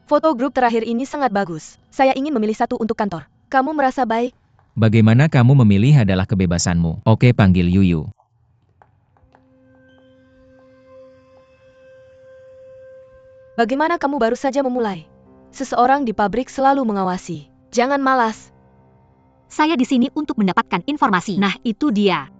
Foto grup terakhir ini sangat bagus. Saya ingin memilih satu untuk kantor. Kamu merasa baik? Bagaimana kamu memilih adalah kebebasanmu. Oke, panggil Yuyu. Bagaimana kamu baru saja memulai? Seseorang di pabrik selalu mengawasi. Jangan malas. Saya di sini untuk mendapatkan informasi. Nah, itu dia.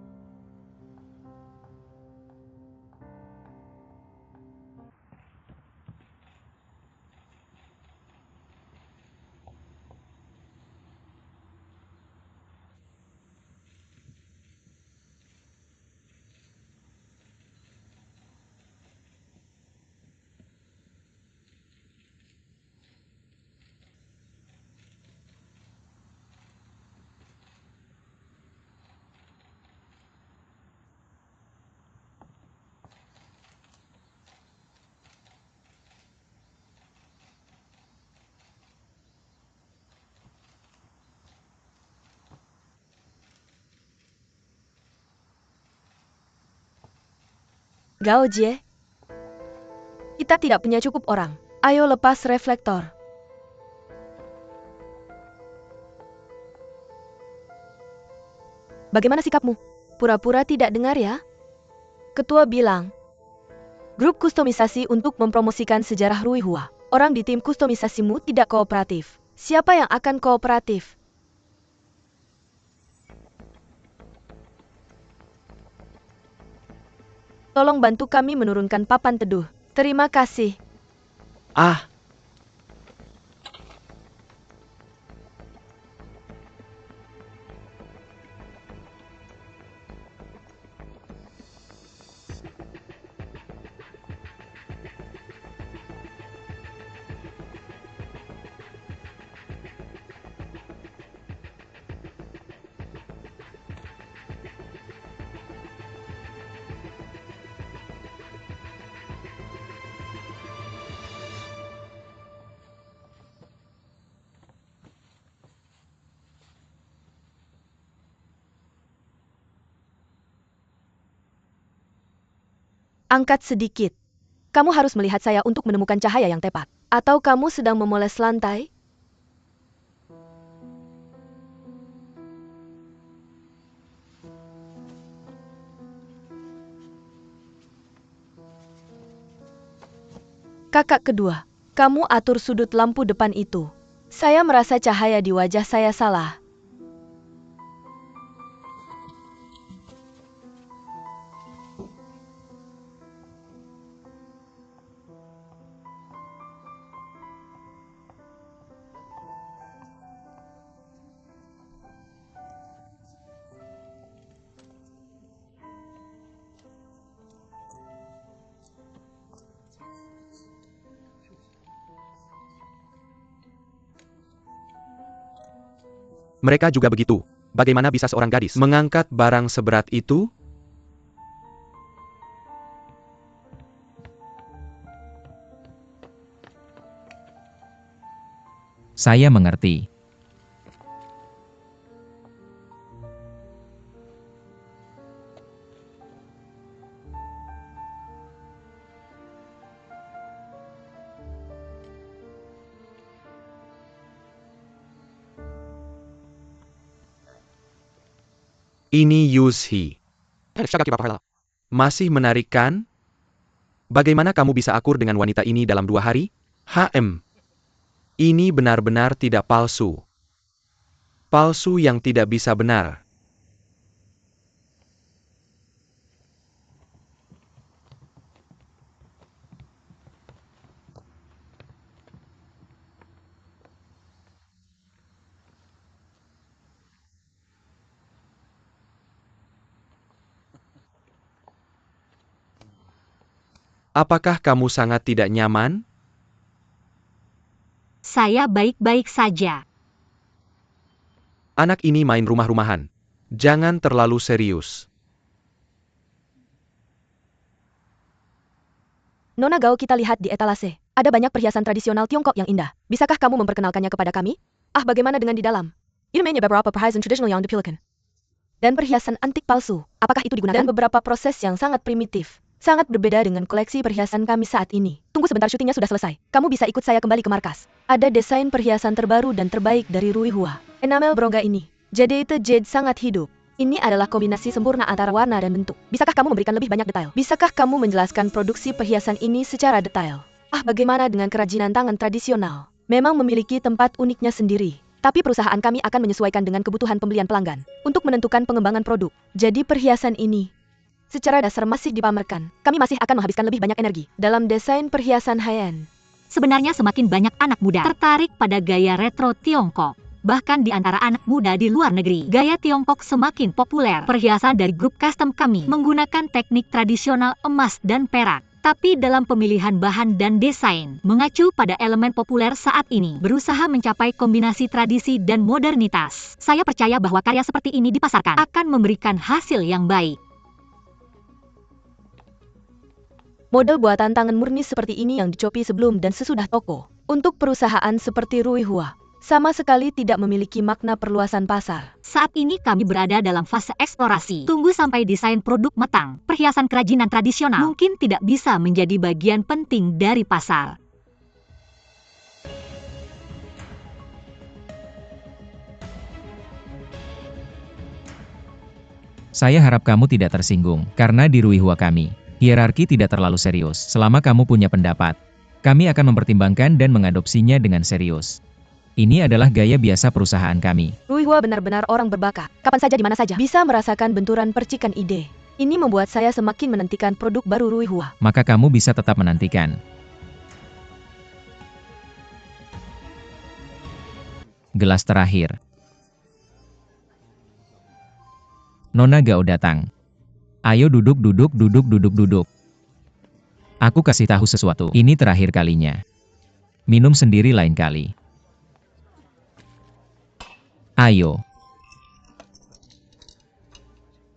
Gao Jie. Kita tidak punya cukup orang. Ayo lepas reflektor. Bagaimana sikapmu? Pura-pura tidak dengar ya? Ketua bilang, grup kustomisasi untuk mempromosikan sejarah Rui Hua. Orang di tim kustomisasimu tidak kooperatif. Siapa yang akan kooperatif? Tolong bantu kami menurunkan papan teduh. Terima kasih. Ah, Angkat sedikit. Kamu harus melihat saya untuk menemukan cahaya yang tepat. Atau kamu sedang memoles lantai? Kakak kedua, kamu atur sudut lampu depan itu. Saya merasa cahaya di wajah saya salah. mereka juga begitu. Bagaimana bisa seorang gadis mengangkat barang seberat itu? Saya mengerti. Ini Yushi. Masih menarik kan? Bagaimana kamu bisa akur dengan wanita ini dalam 2 hari? Ini benar-benar tidak palsu. Palsu yang tidak bisa benar. Apakah kamu sangat tidak nyaman? Saya baik-baik saja. Anak ini main rumah-rumahan. Jangan terlalu serius. Nona Gao, kita lihat di etalase. Ada banyak perhiasan tradisional Tiongkok yang indah. Bisakah kamu memperkenalkannya kepada kami? Ah, bagaimana dengan di dalam? Ini beberapa perhiasan tradisional yang dipilihkan. Dan perhiasan antik palsu. Apakah itu digunakan? Dan beberapa proses yang sangat primitif. Sangat berbeda dengan koleksi perhiasan kami saat ini. Tunggu sebentar, syutingnya sudah selesai. Kamu bisa ikut saya kembali ke markas. Ada desain perhiasan terbaru dan terbaik dari Rui Hua. Enamel berongga ini. Jade Jade sangat hidup. Ini adalah kombinasi sempurna antara warna dan bentuk. Bisakah kamu memberikan lebih banyak detail? Bisakah kamu menjelaskan produksi perhiasan ini secara detail? Bagaimana dengan kerajinan tangan tradisional? Memang memiliki tempat uniknya sendiri. Tapi perusahaan kami akan menyesuaikan dengan kebutuhan pembelian pelanggan untuk menentukan pengembangan produk. Jadi perhiasan ini secara dasar masih dipamerkan. Kami masih akan menghabiskan lebih banyak energi dalam desain perhiasan high-end. Sebenarnya semakin banyak anak muda tertarik pada gaya retro Tiongkok. Bahkan di antara anak muda di luar negeri, gaya Tiongkok semakin populer. Perhiasan dari grup custom kami menggunakan teknik tradisional emas dan perak. Tapi dalam pemilihan bahan dan desain, mengacu pada elemen populer saat ini, berusaha mencapai kombinasi tradisi dan modernitas. Saya percaya bahwa karya seperti ini dipasarkan akan memberikan hasil yang baik. Model buatan tangan murni seperti ini yang dicopi sebelum dan sesudah toko. Untuk perusahaan seperti Rui Hua, sama sekali tidak memiliki makna perluasan pasar. Saat ini kami berada dalam fase eksplorasi. Tunggu sampai desain produk matang. Perhiasan kerajinan tradisional mungkin tidak bisa menjadi bagian penting dari pasar. Saya harap kamu tidak tersinggung, karena di Rui Hua kami, hierarki tidak terlalu serius. Selama kamu punya pendapat, kami akan mempertimbangkan dan mengadopsinya dengan serius. Ini adalah gaya biasa perusahaan kami. Rui Hua benar-benar orang berbakat. Kapan saja di mana saja bisa merasakan benturan percikan ide. Ini membuat saya semakin menantikan produk baru Rui Hua. Maka kamu bisa tetap menantikan. Gelas terakhir. Nona Gao datang. Ayo duduk. Aku kasih tahu sesuatu. Ini terakhir kalinya. Minum sendiri lain kali. Ayo.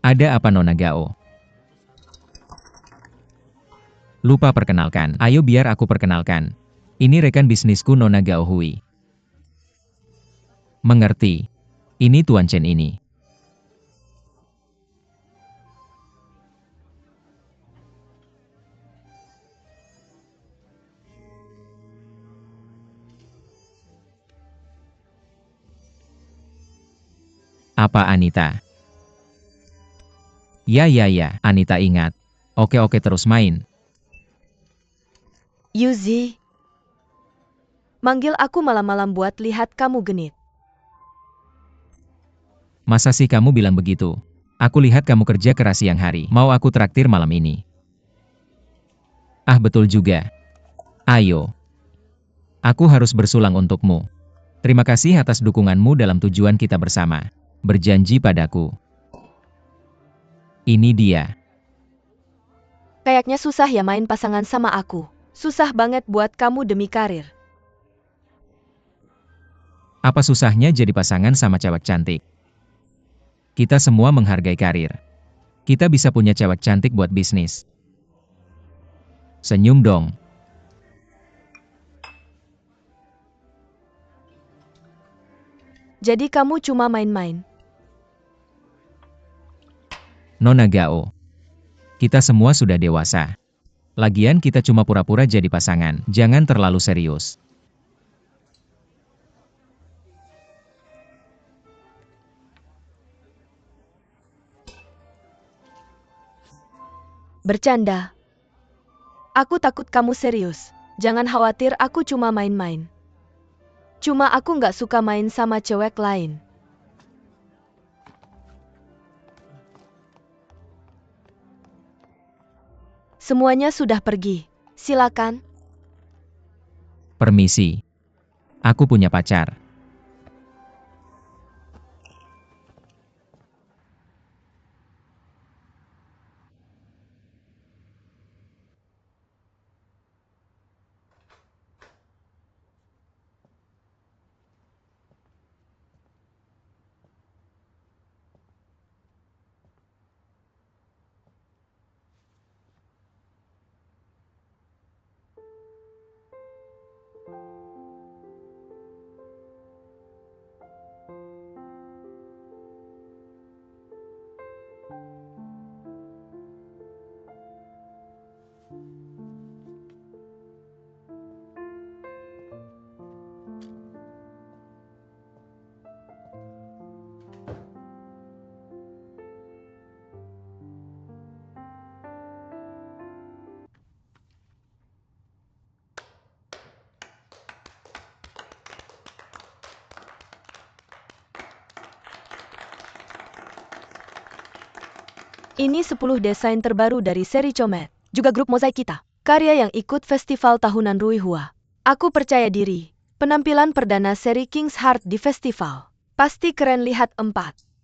Ada apa Nona Gao? Lupa perkenalkan. Ayo biar aku perkenalkan. Ini rekan bisnisku Nona Gao Hui. Mengerti. Ini Tuan Chen ini. Apa Anita? Ya, Anita ingat. Oke terus main. Yuzi, manggil aku malam-malam buat lihat kamu genit. Masa sih kamu bilang begitu? Aku lihat kamu kerja keras siang hari. Mau aku traktir malam ini? Betul juga. Ayo. Aku harus bersulang untukmu. Terima kasih atas dukunganmu dalam tujuan kita bersama. Berjanji padaku. Ini dia. Kayaknya susah ya main pasangan sama aku. Susah banget buat kamu demi karir. Apa susahnya jadi pasangan sama cewek cantik? Kita semua menghargai karir. Kita bisa punya cewek cantik buat bisnis. Senyum dong. Jadi kamu cuma main-main. Nona Gao. Kita semua sudah dewasa. Lagian kita cuma pura-pura jadi pasangan. Jangan terlalu serius. Bercanda. Aku takut kamu serius. Jangan khawatir, aku cuma main-main. Cuma aku nggak suka main sama cewek lain. Semuanya sudah pergi. Silakan. Permisi. Aku punya pacar. Ini 10 desain terbaru dari seri Comet, juga grup mozaik kita. Karya yang ikut festival tahunan Ruihua. Aku percaya diri. Penampilan perdana seri King's Heart di festival. Pasti keren, lihat 4.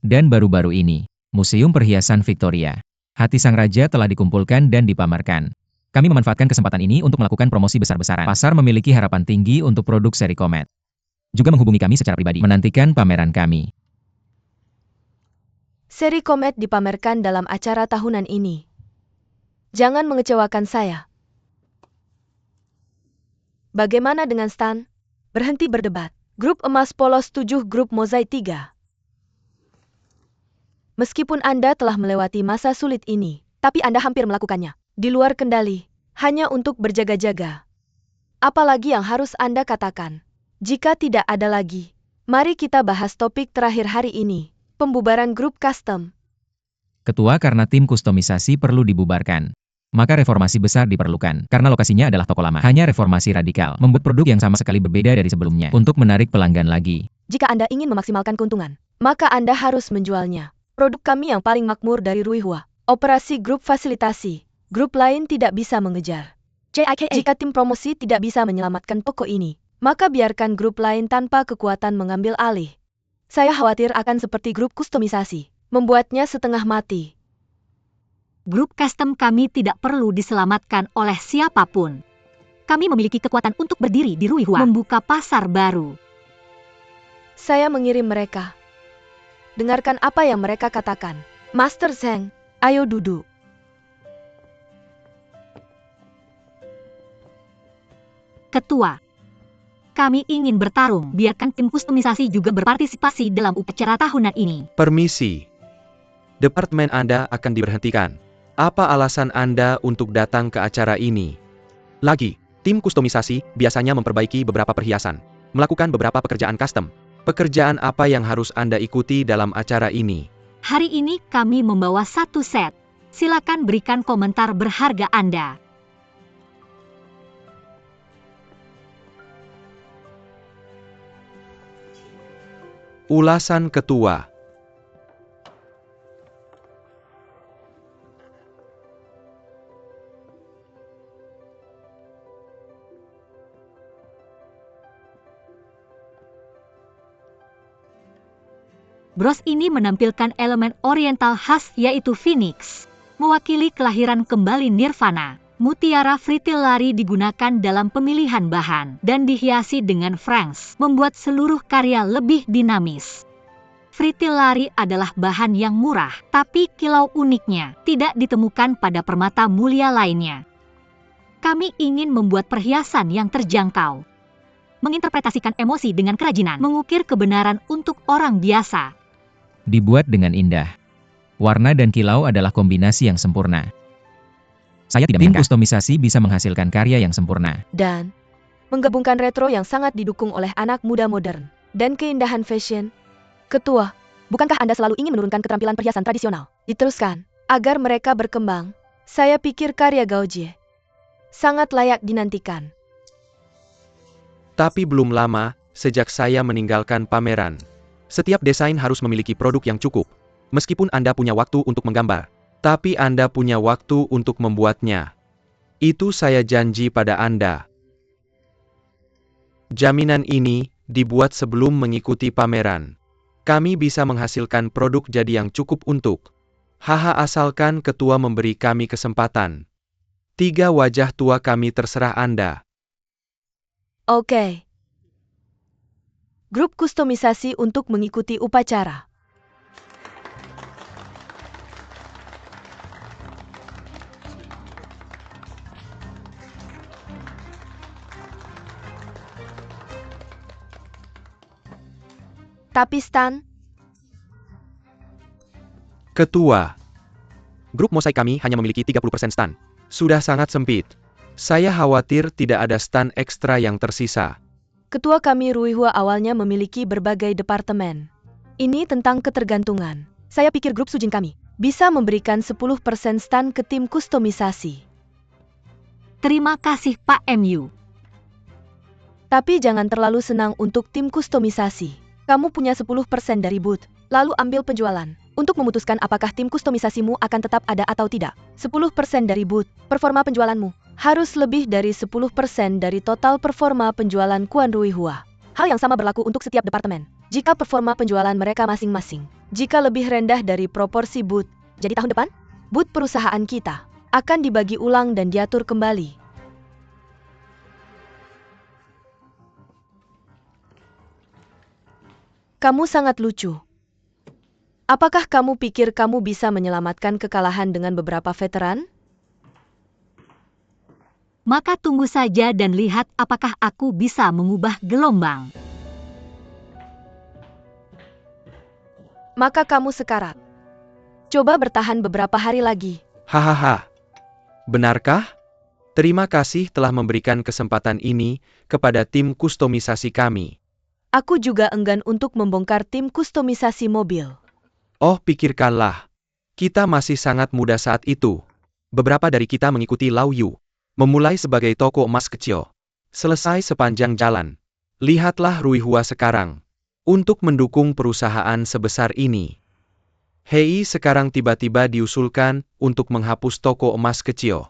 Dan baru-baru ini, Museum Perhiasan Victoria. Hati Sang Raja telah dikumpulkan dan dipamerkan. Kami memanfaatkan kesempatan ini untuk melakukan promosi besar-besaran. Pasar memiliki harapan tinggi untuk produk seri Comet. Juga menghubungi kami secara pribadi. Menantikan pameran kami. Seri Comet dipamerkan dalam acara tahunan ini. Jangan mengecewakan saya. Bagaimana dengan Stan? Berhenti berdebat. Grup Emas Polos 7, Grup Mozaik 3. Meskipun Anda telah melewati masa sulit ini, tapi Anda hampir melakukannya. Di luar kendali, hanya untuk berjaga-jaga. Apalagi yang harus Anda katakan? Jika tidak ada lagi, mari kita bahas topik terakhir hari ini. Pembubaran grup custom. Ketua, karena tim kustomisasi perlu dibubarkan. Maka reformasi besar diperlukan, karena lokasinya adalah toko lama. Hanya reformasi radikal, membuat produk yang sama sekali berbeda dari sebelumnya, untuk menarik pelanggan lagi. Jika Anda ingin memaksimalkan keuntungan, maka Anda harus menjualnya. Produk kami yang paling makmur dari Ruihua. Operasi grup fasilitasi. Grup lain tidak bisa mengejar. Jika tim promosi tidak bisa menyelamatkan toko ini, maka biarkan grup lain tanpa kekuatan mengambil alih. Saya khawatir akan seperti grup kustomisasi, membuatnya setengah mati. Grup custom kami tidak perlu diselamatkan oleh siapapun. Kami memiliki kekuatan untuk berdiri di Ruihua, membuka pasar baru. Saya mengirim mereka. Dengarkan apa yang mereka katakan. Master Zheng, ayo duduk. Ketua, kami ingin bertarung, biarkan tim kustomisasi juga berpartisipasi dalam upacara tahunan ini. Permisi. Departemen Anda akan diberhentikan. Apa alasan Anda untuk datang ke acara ini? Lagi, tim kustomisasi biasanya memperbaiki beberapa perhiasan, melakukan beberapa pekerjaan custom. Pekerjaan apa yang harus Anda ikuti dalam acara ini? Hari ini kami membawa 1 set. Silakan berikan komentar berharga Anda. Ulasan Ketua. Bros ini menampilkan elemen oriental khas yaitu Phoenix, mewakili kelahiran kembali Nirvana. Mutiara fritillari digunakan dalam pemilihan bahan dan dihiasi dengan franks, membuat seluruh karya lebih dinamis. Fritillari adalah bahan yang murah, tapi kilau uniknya tidak ditemukan pada permata mulia lainnya. Kami ingin membuat perhiasan yang terjangkau, menginterpretasikan emosi dengan kerajinan, mengukir kebenaran untuk orang biasa. Dibuat dengan indah. Warna dan kilau adalah kombinasi yang sempurna. Saya tidak menyangka tim kustomisasi bisa menghasilkan karya yang sempurna. Dan menggabungkan retro yang sangat didukung oleh anak muda modern dan keindahan fashion. Ketua, bukankah Anda selalu ingin menurunkan keterampilan perhiasan tradisional? Diteruskan, agar mereka berkembang. Saya pikir karya Gaujie sangat layak dinantikan. Tapi belum lama, sejak saya meninggalkan pameran. Setiap desain harus memiliki produk yang cukup. Meskipun Anda punya waktu untuk menggambar, tapi Anda punya waktu untuk membuatnya. Itu saya janji pada Anda. Jaminan ini dibuat sebelum mengikuti pameran. Kami bisa menghasilkan produk jadi yang cukup untuk. Haha, asalkan ketua memberi kami kesempatan. 3 wajah tua kami, terserah Anda. Oke. Grup kustomisasi untuk mengikuti upacara. Tapi Stan, Ketua, grup mosaik kami hanya memiliki 30% stan. Sudah sangat sempit. Saya khawatir tidak ada stan ekstra yang tersisa. ketua kami Ruihua awalnya memiliki berbagai departemen. Ini tentang ketergantungan. Saya pikir grup Sujin kami bisa memberikan 10% stan ke tim kustomisasi. Terima kasih Pak MU. Tapi jangan terlalu senang untuk tim kustomisasi. Kamu punya 10% dari booth, lalu ambil penjualan. untuk memutuskan apakah tim kustomisasimu akan tetap ada atau tidak. 10% dari booth, performa penjualanmu harus lebih dari 10% dari total performa penjualan Kuan Rui Hua. Hal yang sama berlaku untuk setiap departemen. Jika performa penjualan mereka masing-masing, jika lebih rendah dari proporsi booth, jadi tahun depan, booth perusahaan kita akan dibagi ulang dan diatur kembali. Kamu sangat lucu. Apakah kamu pikir kamu bisa menyelamatkan kekalahan dengan beberapa veteran? Maka tunggu saja dan lihat apakah aku bisa mengubah gelombang. Maka kamu sekarat. Coba bertahan beberapa hari lagi. Hahaha. Benarkah? Terima kasih telah memberikan kesempatan ini kepada tim kustomisasi kami. Aku juga enggan untuk membongkar tim kustomisasi mobil. Oh, pikirkanlah. Kita masih sangat muda saat itu. Beberapa dari kita mengikuti Lau Yu, memulai sebagai toko emas kecil. Selesai sepanjang jalan. Lihatlah Rui Hua sekarang. Untuk mendukung perusahaan sebesar ini. Hei sekarang tiba-tiba diusulkan untuk menghapus toko emas kecil.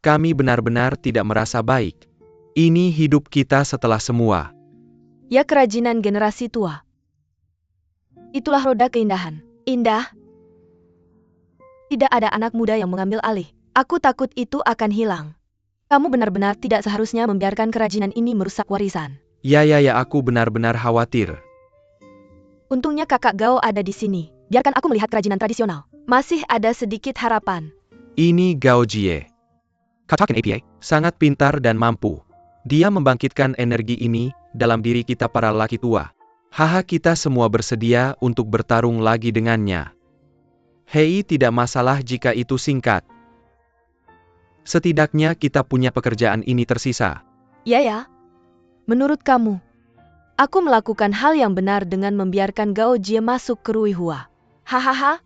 Kami benar-benar tidak merasa baik. Ini hidup kita setelah semua. Ya, kerajinan generasi tua. Itulah roda keindahan. Indah. Tidak ada anak muda yang mengambil alih. Aku takut itu akan hilang. Kamu benar-benar tidak seharusnya membiarkan kerajinan ini merusak warisan. Ya, aku benar-benar khawatir. Untungnya kakak Gao ada di sini. Biarkan aku melihat kerajinan tradisional. Masih ada sedikit harapan. Ini Gao Jie. Katakan APA, sangat pintar dan mampu. Dia membangkitkan energi ini dalam diri kita para laki tua. Haha, kita semua bersedia untuk bertarung lagi dengannya. Hei, tidak masalah jika itu singkat. Setidaknya kita punya pekerjaan ini tersisa. Ya. Menurut kamu, aku melakukan hal yang benar dengan membiarkan Gao Jie masuk ke Rui Hua. Hahaha.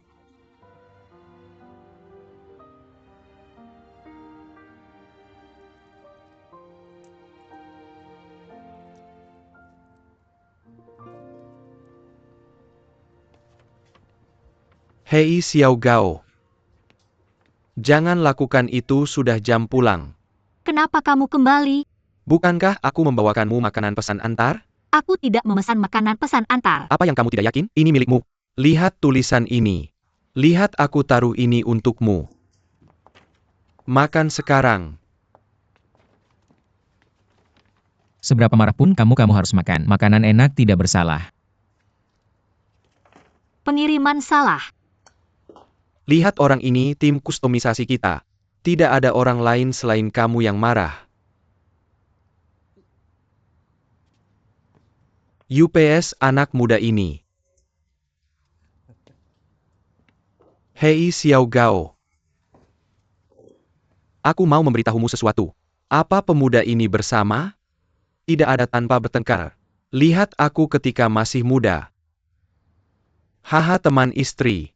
Hei Xiao Gao. Jangan lakukan itu, sudah jam pulang. Kenapa kamu kembali? Bukankah aku membawakanmu makanan pesan antar? Aku tidak memesan makanan pesan antar. Apa yang kamu tidak yakin? Ini milikmu. Lihat tulisan ini. Lihat, aku taruh ini untukmu. Makan sekarang. Seberapa marah pun kamu harus makan. Makanan enak tidak bersalah. Pengiriman salah. Lihat orang ini, tim kustomisasi kita. Tidak ada orang lain selain kamu yang marah. UPS anak muda ini. Hei Xiao Gao. Aku mau memberitahumu sesuatu. Apa pemuda ini bersama? Tidak ada tanpa bertengkar. Lihat aku ketika masih muda. Haha, teman istri.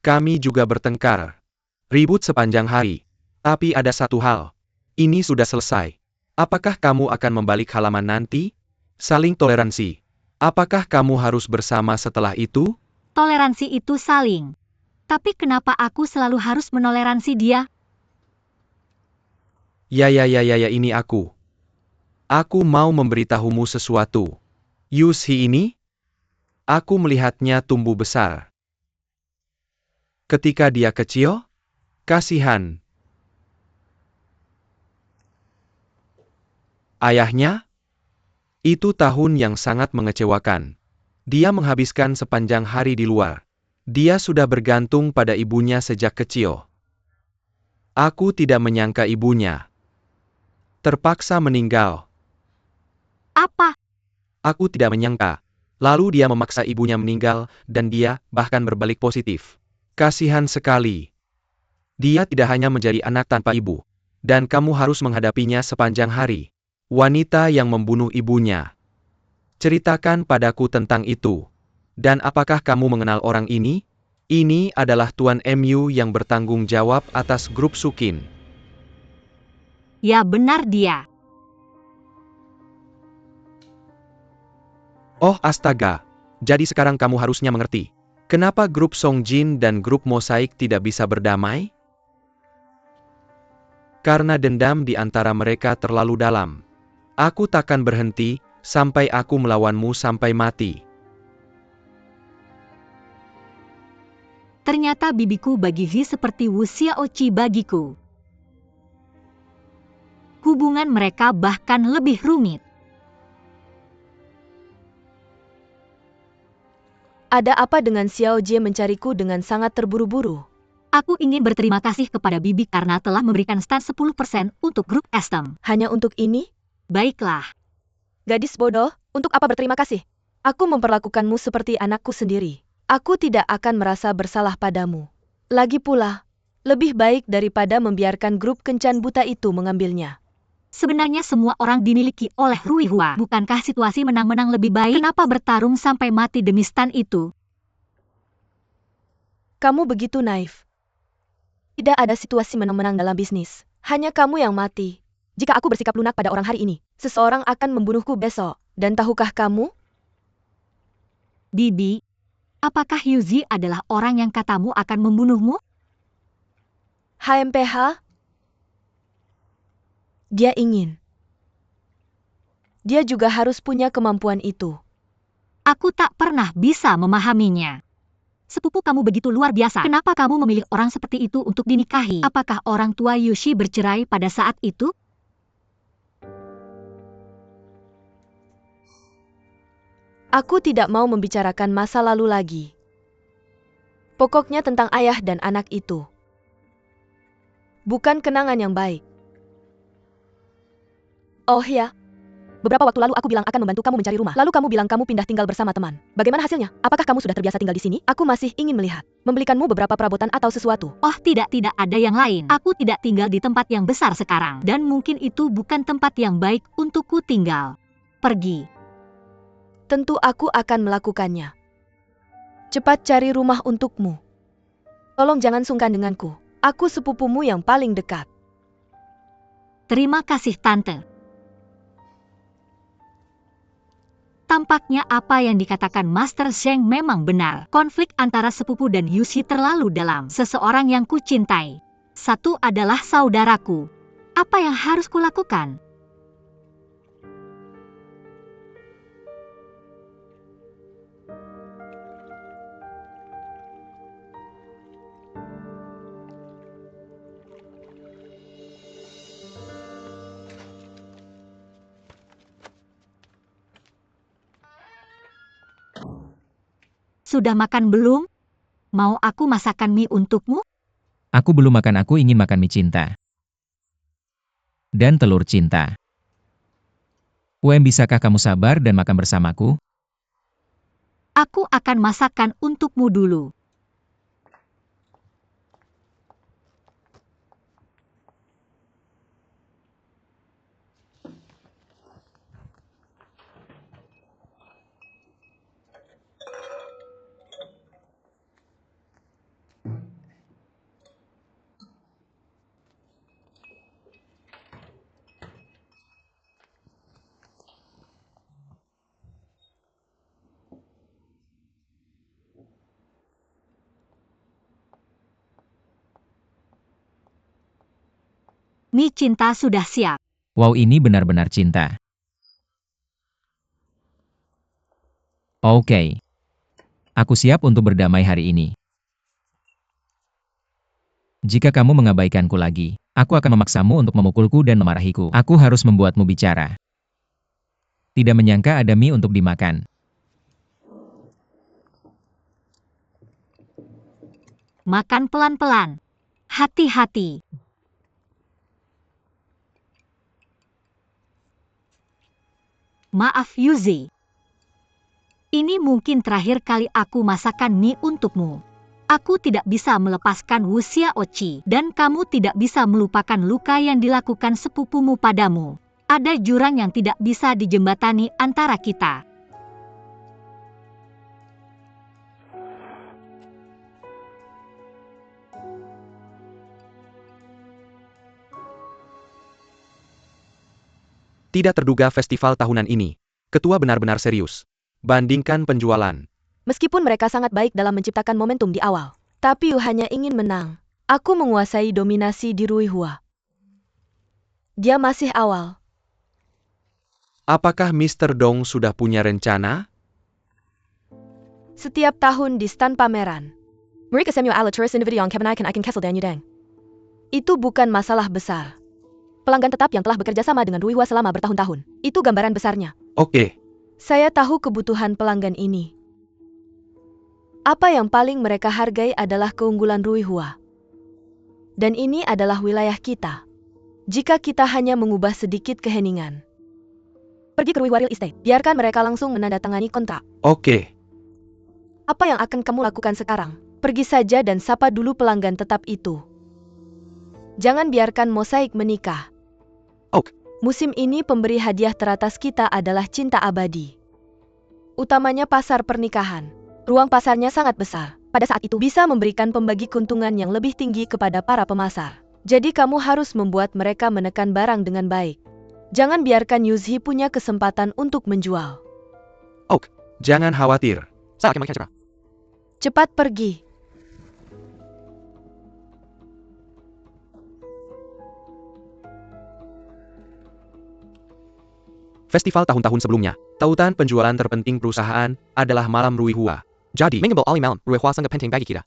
Kami juga bertengkar. Ribut sepanjang hari. Tapi ada satu hal. Ini sudah selesai. Apakah kamu akan membalik halaman nanti? Saling toleransi. Apakah kamu harus bersama setelah itu? Toleransi itu saling. Tapi kenapa aku selalu harus menoleransi dia? Ya, ini aku. Aku mau memberitahumu sesuatu. Yushi ini? Aku melihatnya tumbuh besar. Ketika dia kecil, kasihan. Ayahnya? Itu tahun yang sangat mengecewakan. Dia menghabiskan sepanjang hari di luar. Dia sudah bergantung pada ibunya sejak kecil. Aku tidak menyangka ibunya terpaksa meninggal. Apa? Aku tidak menyangka. Lalu dia memaksa ibunya meninggal, dan dia bahkan berbalik positif. Kasihan sekali. Dia tidak hanya menjadi anak tanpa ibu. Dan kamu harus menghadapinya sepanjang hari. Wanita yang membunuh ibunya. Ceritakan padaku tentang itu. Dan apakah kamu mengenal orang ini? Ini adalah Tuan MU yang bertanggung jawab atas grup Sukin. Ya, benar dia. Oh astaga. Jadi sekarang kamu harusnya mengerti. Kenapa grup Songjin dan grup Mosaik tidak bisa berdamai? Karena dendam di antara mereka terlalu dalam. Aku takkan berhenti sampai aku melawanmu sampai mati. Ternyata bibiku bagi Hi seperti Wu Xiaoqi bagiku. Hubungan mereka bahkan lebih rumit. Ada apa dengan Xiao Jie mencariku dengan sangat terburu-buru? Aku ingin berterima kasih kepada bibi karena telah memberikan stand 10% untuk grup custom. Hanya untuk ini? Baiklah. Gadis bodoh, untuk apa berterima kasih? Aku memperlakukanmu seperti anakku sendiri. Aku tidak akan merasa bersalah padamu. Lagi pula, lebih baik daripada membiarkan grup kencan buta itu mengambilnya. Sebenarnya semua orang dimiliki oleh Rui Hua. Bukankah situasi menang-menang lebih baik? Kenapa bertarung sampai mati demi stand itu? Kamu begitu naif. Tidak ada situasi menang-menang dalam bisnis. Hanya kamu yang mati. Jika aku bersikap lunak pada orang hari ini, seseorang akan membunuhku besok. Dan tahukah kamu? Bibi, apakah Yuzi adalah orang yang katamu akan membunuhmu? HMPH? Dia ingin. Dia juga harus punya kemampuan itu. Aku tak pernah bisa memahaminya. Sepupu kamu begitu luar biasa. Kenapa kamu memilih orang seperti itu untuk dinikahi? Apakah orang tua Yushi bercerai pada saat itu? Aku tidak mau membicarakan masa lalu lagi. Pokoknya tentang ayah dan anak itu. Bukan kenangan yang baik. Oh ya, beberapa waktu lalu aku bilang akan membantu kamu mencari rumah. Lalu kamu bilang kamu pindah tinggal bersama teman. Bagaimana hasilnya? Apakah kamu sudah terbiasa tinggal di sini? Aku masih ingin melihat. Membelikanmu beberapa perabotan atau sesuatu. Oh tidak ada yang lain. Aku tidak tinggal di tempat yang besar sekarang. Dan mungkin itu bukan tempat yang baik untukku tinggal. Pergi. Tentu aku akan melakukannya. Cepat cari rumah untukmu. Tolong jangan sungkan denganku. Aku sepupumu yang paling dekat. Terima kasih Tante. Tampaknya apa yang dikatakan Master Zheng memang benar. Konflik antara sepupu dan Yushi terlalu dalam. Seseorang yang kucintai. Satu adalah saudaraku. Apa yang harus kulakukan? Sudah makan belum? Mau aku masakan mie untukmu? Aku belum makan, aku ingin makan mie cinta. Dan telur cinta. Bisakah kamu sabar dan makan bersamaku? Aku akan masakan untukmu dulu. Mie cinta sudah siap. Wow, ini benar-benar cinta. Oke. Aku siap untuk berdamai hari ini. Jika kamu mengabaikanku lagi, aku akan memaksamu untuk memukulku dan memarahiku. Aku harus membuatmu bicara. Tidak menyangka ada mie untuk dimakan. Makan pelan-pelan. Hati-hati. Maaf Yuzi. Ini mungkin terakhir kali aku masakan mie untukmu. Aku tidak bisa melepaskan Wu Xiaoqi dan kamu tidak bisa melupakan luka yang dilakukan sepupumu padamu. Ada jurang yang tidak bisa dijembatani antara kita. Tidak terduga festival tahunan ini. Ketua benar-benar serius. Bandingkan penjualan. Meskipun mereka sangat baik dalam menciptakan momentum di awal, tapi Yu hanya ingin menang. Aku menguasai dominasi di Ruihua. Dia masih awal. Apakah Mr. Dong sudah punya rencana? Setiap tahun di stand pameran, mereka semua ala turis individu yang Kevin Kessel dan Yudeng. Itu bukan masalah besar. Pelanggan tetap yang telah bekerja sama dengan Ruihua selama bertahun-tahun. Itu gambaran besarnya. Oke. Saya tahu kebutuhan pelanggan ini. Apa yang paling mereka hargai adalah keunggulan Ruihua. Dan ini adalah wilayah kita. Jika kita hanya mengubah sedikit keheningan. Pergi ke Ruihua Real Estate. Biarkan mereka langsung menandatangani kontrak. Oke. Apa yang akan kamu lakukan sekarang? Pergi saja dan sapa dulu pelanggan tetap itu. Jangan biarkan mosaik menikah. Oke. Musim ini pemberi hadiah teratas kita adalah cinta abadi. Utamanya pasar pernikahan. Ruang pasarnya sangat besar. Pada saat itu bisa memberikan pembagi keuntungan yang lebih tinggi kepada para pemasar. Jadi kamu harus membuat mereka menekan barang dengan baik. Jangan biarkan Yuzhi punya kesempatan untuk menjual. Oke. Jangan khawatir. Saya akan mengejar. Cepat pergi. Festival tahun-tahun sebelumnya, tautan penjualan terpenting perusahaan adalah Malam Ruihua. Jadi, mengambil alih malam Ruihua sangat penting bagi kita.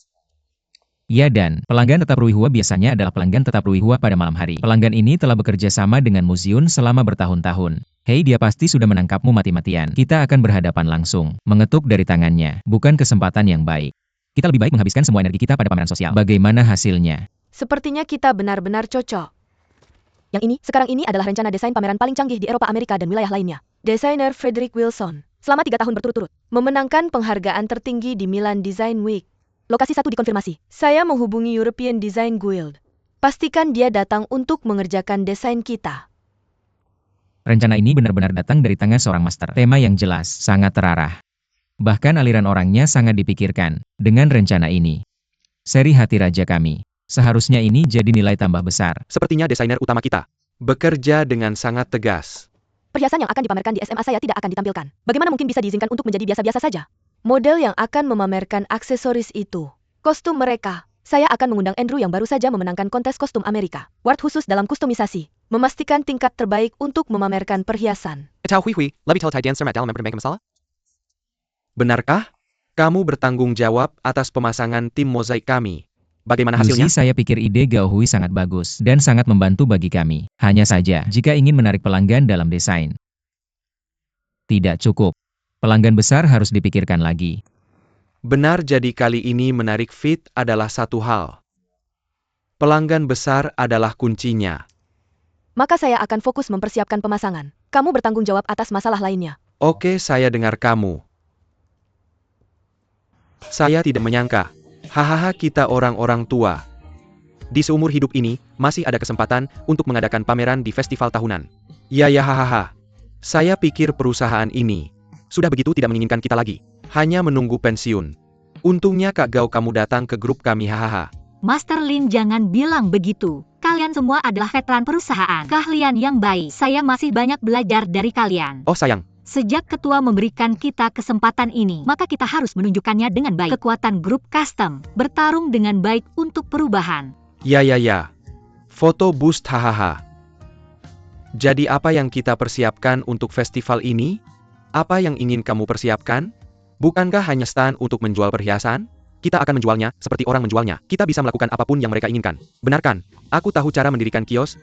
Ya dan, pelanggan tetap Ruihua biasanya adalah pelanggan tetap Ruihua pada malam hari. Pelanggan ini telah bekerja sama dengan museum selama bertahun-tahun. Hei, dia pasti sudah menangkapmu mati-matian. Kita akan berhadapan langsung, mengetuk dari tangannya, bukan kesempatan yang baik. Kita lebih baik menghabiskan semua energi kita pada pameran sosial. Bagaimana hasilnya? Sepertinya kita benar-benar cocok. Yang sekarang ini adalah rencana desain pameran paling canggih di Eropa, Amerika, dan wilayah lainnya. Desainer Frederick Wilson, selama 3 tahun berturut-turut, memenangkan penghargaan tertinggi di Milan Design Week. Lokasi 1 dikonfirmasi. Saya menghubungi European Design Guild. Pastikan dia datang untuk mengerjakan desain kita. Rencana ini benar-benar datang dari tangan seorang master. Tema yang jelas, sangat terarah. Bahkan aliran orangnya sangat dipikirkan. Dengan rencana ini, seri hati raja kami. Seharusnya ini jadi nilai tambah besar. Sepertinya desainer utama kita bekerja dengan sangat tegas. Perhiasan yang akan dipamerkan di SMA saya tidak akan ditampilkan. Bagaimana mungkin bisa diizinkan untuk menjadi biasa-biasa saja? Model yang akan memamerkan aksesoris itu. Kostum mereka. Saya akan mengundang Andrew yang baru saja memenangkan kontes kostum Amerika. Ward khusus dalam kustomisasi. Memastikan tingkat terbaik untuk memamerkan perhiasan. Benarkah? Kamu bertanggung jawab atas pemasangan tim mozaik kami. Bagaimana hasilnya? Lucy, saya pikir ide Gao Hui sangat bagus dan sangat membantu bagi kami. Hanya saja, jika ingin menarik pelanggan dalam desain, tidak cukup. Pelanggan besar harus dipikirkan lagi. Benar, jadi kali ini menarik fit adalah satu hal. Pelanggan besar adalah kuncinya. Maka saya akan fokus mempersiapkan pemasangan. Kamu bertanggung jawab atas masalah lainnya. Oke, saya dengar kamu. Saya tidak menyangka. Hahaha, kita orang-orang tua. Di seumur hidup ini, masih ada kesempatan untuk mengadakan pameran di festival tahunan. Ya hahaha. Saya pikir perusahaan ini sudah begitu tidak menginginkan kita lagi. Hanya menunggu pensiun. Untungnya Kak Gao kamu datang ke grup kami, hahaha. Master Lin, jangan bilang begitu. Kalian semua adalah veteran perusahaan. Keahlian yang baik. Saya masih banyak belajar dari kalian. Oh sayang. Sejak ketua memberikan kita kesempatan ini, maka kita harus menunjukkannya dengan baik. Kekuatan grup custom, bertarung dengan baik untuk perubahan. Ya. Foto boost, hahaha. Jadi apa yang kita persiapkan untuk festival ini? Apa yang ingin kamu persiapkan? Bukankah hanya stand untuk menjual perhiasan? Kita akan menjualnya, seperti orang menjualnya. Kita bisa melakukan apapun yang mereka inginkan. Benarkan? Aku tahu cara mendirikan kios,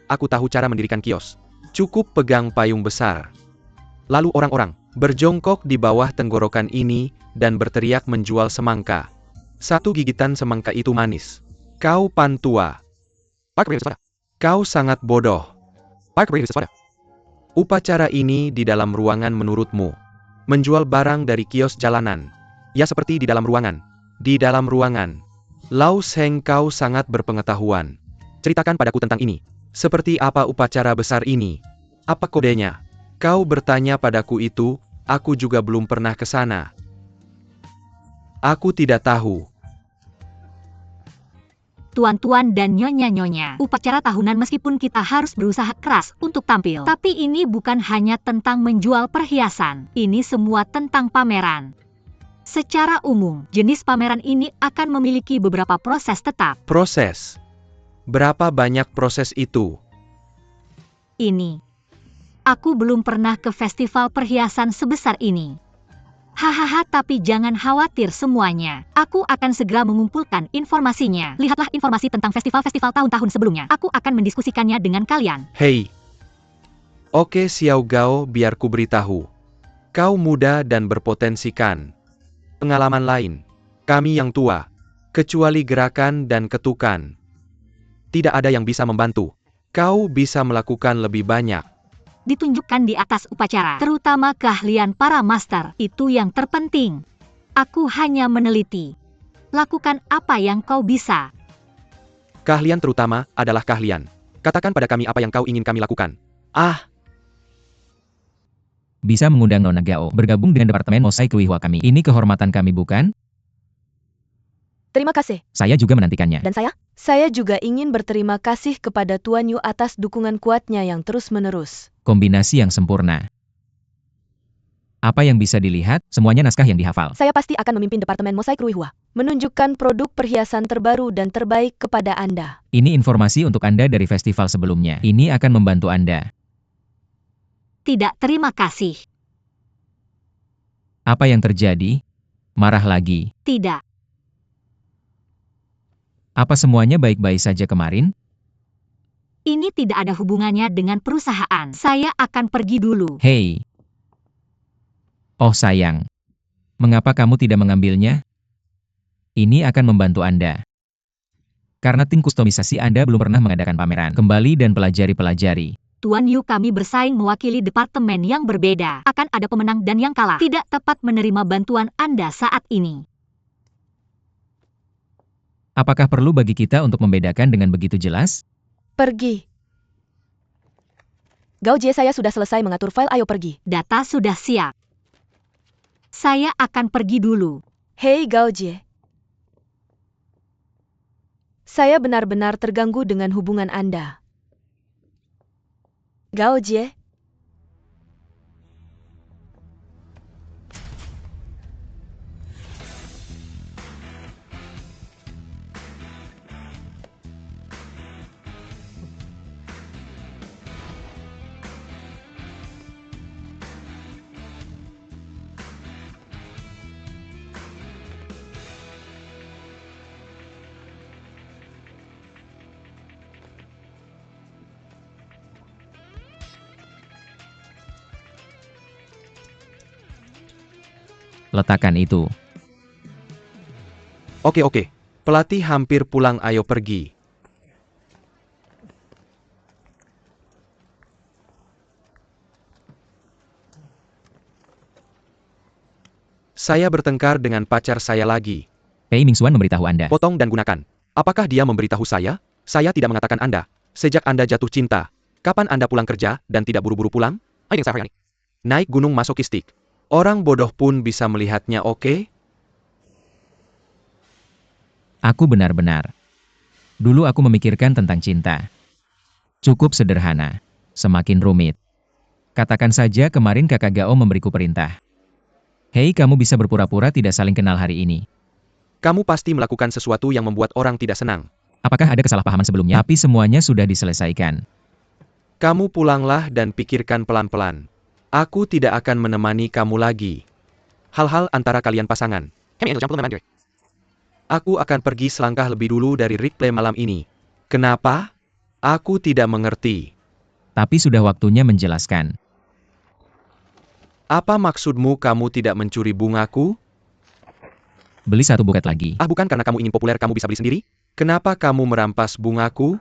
Cukup pegang payung besar. Lalu orang-orang berjongkok di bawah tenggorokan ini dan berteriak menjual semangka. Satu gigitan semangka itu manis. Kau pantua. Kau sangat bodoh. Upacara ini di dalam ruangan menurutmu. Menjual barang dari kios jalanan. Ya, seperti di dalam ruangan. Di dalam ruangan. Lau Seng, kau sangat berpengetahuan. Ceritakan padaku tentang ini. Seperti apa upacara besar ini? Apa kodenya? Kau bertanya padaku itu, aku juga belum pernah ke sana. Aku tidak tahu. Tuan-tuan dan nyonya-nyonya, upacara tahunan meskipun kita harus berusaha keras untuk tampil. Tapi ini bukan hanya tentang menjual perhiasan. Ini semua tentang pameran. Secara umum, jenis pameran ini akan memiliki beberapa proses tetap. Proses. Berapa banyak proses itu? Ini. Aku belum pernah ke festival perhiasan sebesar ini. Hahaha, tapi jangan khawatir semuanya. Aku akan segera mengumpulkan informasinya. Lihatlah informasi tentang festival-festival tahun-tahun sebelumnya. Aku akan mendiskusikannya dengan kalian. Hei. Oke Xiao Gao, biar ku beritahu. Kau muda dan berpotensi kan. Pengalaman lain. Kami yang tua. Kecuali gerakan dan ketukan. Tidak ada yang bisa membantu. Kau bisa melakukan lebih banyak. Ditunjukkan di atas upacara, terutama keahlian para master, itu yang terpenting. Aku hanya meneliti. Lakukan apa yang kau bisa. Keahlian terutama adalah keahlian. Katakan pada kami apa yang kau ingin kami lakukan. Ah, Bisa mengundang Nona Gao bergabung dengan Departemen Mosaik Ruihua kami. Ini kehormatan kami bukan? Terima kasih. Saya juga menantikannya. Dan saya? Saya juga ingin berterima kasih kepada Tuan Yu atas dukungan kuatnya yang terus-menerus. Kombinasi yang sempurna. Apa yang bisa dilihat, semuanya naskah yang dihafal. Saya pasti akan memimpin Departemen Mosaik Ruihua, menunjukkan produk perhiasan terbaru dan terbaik kepada Anda. Ini informasi untuk Anda dari festival sebelumnya. Ini akan membantu Anda. Tidak, terima kasih. Apa yang terjadi? Marah lagi. Tidak. Apa semuanya baik-baik saja kemarin? Ini tidak ada hubungannya dengan perusahaan. Saya akan pergi dulu. Hei. Oh sayang. Mengapa kamu tidak mengambilnya? Ini akan membantu Anda. Karena tim kustomisasi Anda belum pernah mengadakan pameran. Kembali dan pelajari-pelajari. Tuan Yu, kami bersaing mewakili departemen yang berbeda. Akan ada pemenang dan yang kalah. Tidak tepat menerima bantuan Anda saat ini. Apakah perlu bagi kita untuk membedakan dengan begitu jelas? Pergi. Gao Jie, saya sudah selesai mengatur file, ayo pergi. Data sudah siap. Saya akan pergi dulu. Hei Gao Jie. Saya benar-benar terganggu dengan hubungan Anda. Gao Jie. Letakkan itu. oke. Pelatih hampir pulang, ayo pergi. Saya bertengkar dengan pacar saya lagi. Pei Mingxuan memberitahu Anda. Potong dan gunakan. Apakah dia memberitahu saya? Saya tidak mengatakan Anda. Sejak Anda jatuh cinta. Kapan Anda pulang kerja dan tidak buru-buru pulang? Naik gunung masokistik. Orang bodoh pun bisa melihatnya, oke? Aku benar-benar. Dulu aku memikirkan tentang cinta. Cukup sederhana. Semakin rumit. Katakan saja kemarin kakak Gao memberiku perintah. Hei, kamu bisa berpura-pura tidak saling kenal hari ini. Kamu pasti melakukan sesuatu yang membuat orang tidak senang. Apakah ada kesalahpahaman sebelumnya? Tapi semuanya sudah diselesaikan. Kamu pulanglah dan pikirkan pelan-pelan. Aku tidak akan menemani kamu lagi. Hal-hal antara kalian pasangan. Aku akan pergi selangkah lebih dulu dari replay malam ini. Kenapa? Aku tidak mengerti. Tapi sudah waktunya menjelaskan. Apa maksudmu kamu tidak mencuri bungaku? Beli satu buket lagi. Ah, bukan karena kamu ingin populer kamu bisa beli sendiri? Kenapa kamu merampas bungaku?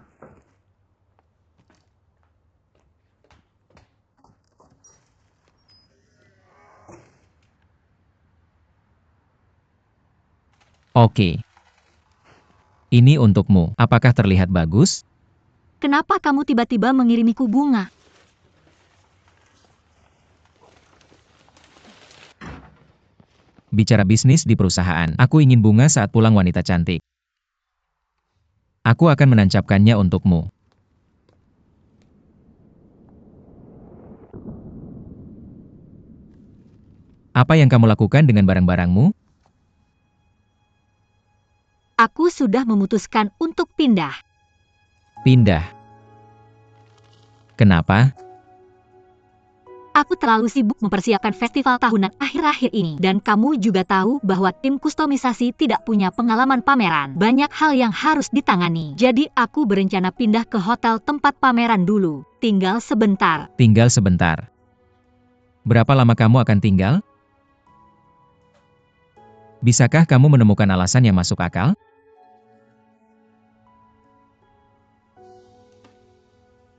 Oke. Ini untukmu. Apakah terlihat bagus? Kenapa kamu tiba-tiba mengirimiku bunga? Bicara bisnis di perusahaan, aku ingin bunga saat pulang wanita cantik. Aku akan menancapkannya untukmu. Apa yang kamu lakukan dengan barang-barangmu? Aku sudah memutuskan untuk pindah. Pindah. Kenapa? Aku terlalu sibuk mempersiapkan festival tahunan akhir-akhir ini. Dan kamu juga tahu bahwa tim kustomisasi tidak punya pengalaman pameran. Banyak hal yang harus ditangani. Jadi aku berencana pindah ke hotel tempat pameran dulu. Tinggal sebentar. Tinggal sebentar. Berapa lama kamu akan tinggal? Bisakah kamu menemukan alasan yang masuk akal?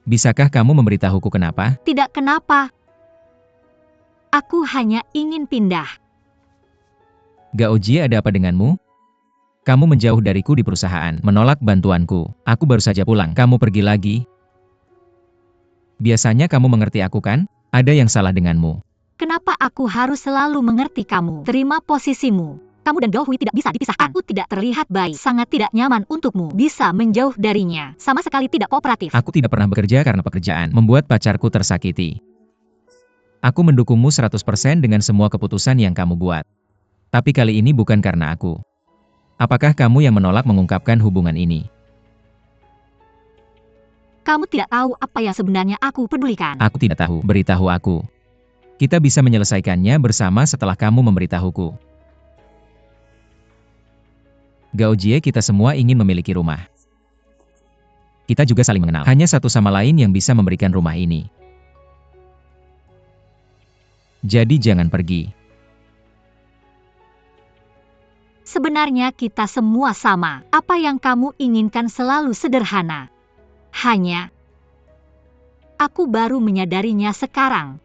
Bisakah kamu memberitahuku kenapa? Tidak kenapa. Aku hanya ingin pindah. Gaojie, ada apa denganmu? Kamu menjauh dariku di perusahaan, menolak bantuanku. Aku baru saja pulang, kamu pergi lagi. Biasanya kamu mengerti aku kan? Ada yang salah denganmu. Kenapa aku harus selalu mengerti kamu? Terima posisimu. Kamu dan Gaohui tidak bisa dipisahkan. Aku tidak terlihat baik, sangat tidak nyaman untukmu. Bisa menjauh darinya, sama sekali tidak kooperatif. Aku tidak pernah bekerja karena pekerjaan, membuat pacarku tersakiti. Aku mendukungmu 100% dengan semua keputusan yang kamu buat. Tapi kali ini bukan karena aku. Apakah kamu yang menolak mengungkapkan hubungan ini? Kamu tidak tahu apa yang sebenarnya aku pedulikan. Aku tidak tahu, beritahu aku. Kita bisa menyelesaikannya bersama setelah kamu memberitahuku. Gaojie, kita semua ingin memiliki rumah. Kita juga saling mengenal. Hanya satu sama lain yang bisa memberikan rumah ini. Jadi jangan pergi. Sebenarnya kita semua sama. Apa yang kamu inginkan selalu sederhana. Hanya, aku baru menyadarinya sekarang.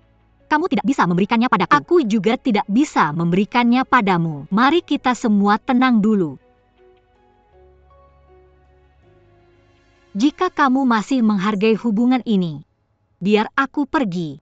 Kamu tidak bisa memberikannya padaku. Aku juga tidak bisa memberikannya padamu. Mari kita semua tenang dulu. Jika kamu masih menghargai hubungan ini, biar aku pergi.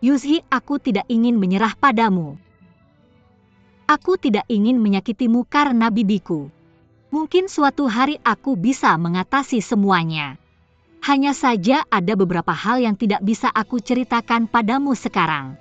Yuzhi, aku tidak ingin menyerah padamu. Aku tidak ingin menyakitimu karena bibiku. Mungkin suatu hari aku bisa mengatasi semuanya. Hanya saja ada beberapa hal yang tidak bisa aku ceritakan padamu sekarang.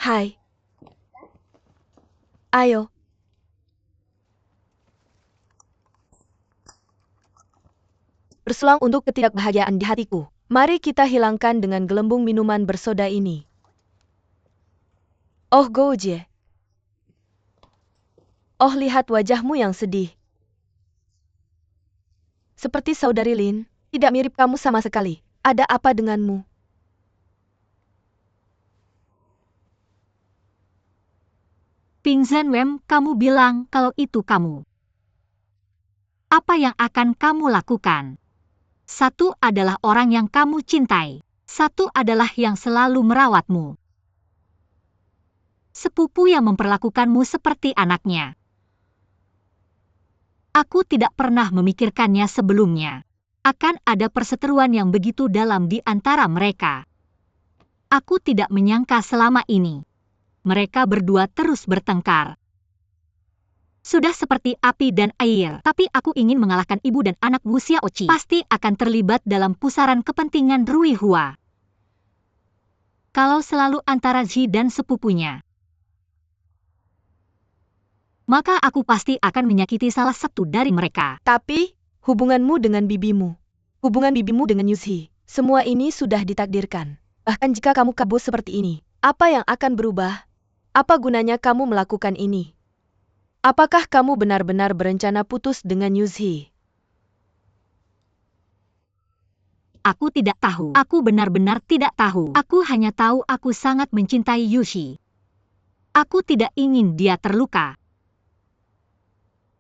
Hai. Ayo. Bersulang untuk ketidakbahagiaan di hatiku. Mari kita hilangkan dengan gelembung minuman bersoda ini. Oh Gaojie. Oh, lihat wajahmu yang sedih. Seperti saudari Lin, tidak mirip kamu sama sekali. Ada apa denganmu? Ping Zhenwem, kamu bilang kalau itu kamu. Apa yang akan kamu lakukan? Satu adalah orang yang kamu cintai. Satu adalah yang selalu merawatmu. Sepupu yang memperlakukanmu seperti anaknya. Aku tidak pernah memikirkannya sebelumnya. Akan ada perseteruan yang begitu dalam di antara mereka. Aku tidak menyangka selama ini. Mereka berdua terus bertengkar. Sudah seperti api dan air, tapi aku ingin mengalahkan ibu dan anak Wu Xiaoqi. Pasti akan terlibat dalam pusaran kepentingan Ruihua. Kalau selalu antara Ji dan sepupunya, maka aku pasti akan menyakiti salah satu dari mereka. Tapi, hubunganmu dengan bibimu, hubungan bibimu dengan Yuzi, semua ini sudah ditakdirkan. Bahkan jika kamu kabur seperti ini, apa yang akan berubah? Apa gunanya kamu melakukan ini? Apakah kamu benar-benar berencana putus dengan Yuzi? Aku tidak tahu. Aku benar-benar tidak tahu. Aku hanya tahu aku sangat mencintai Yushi. Aku tidak ingin dia terluka.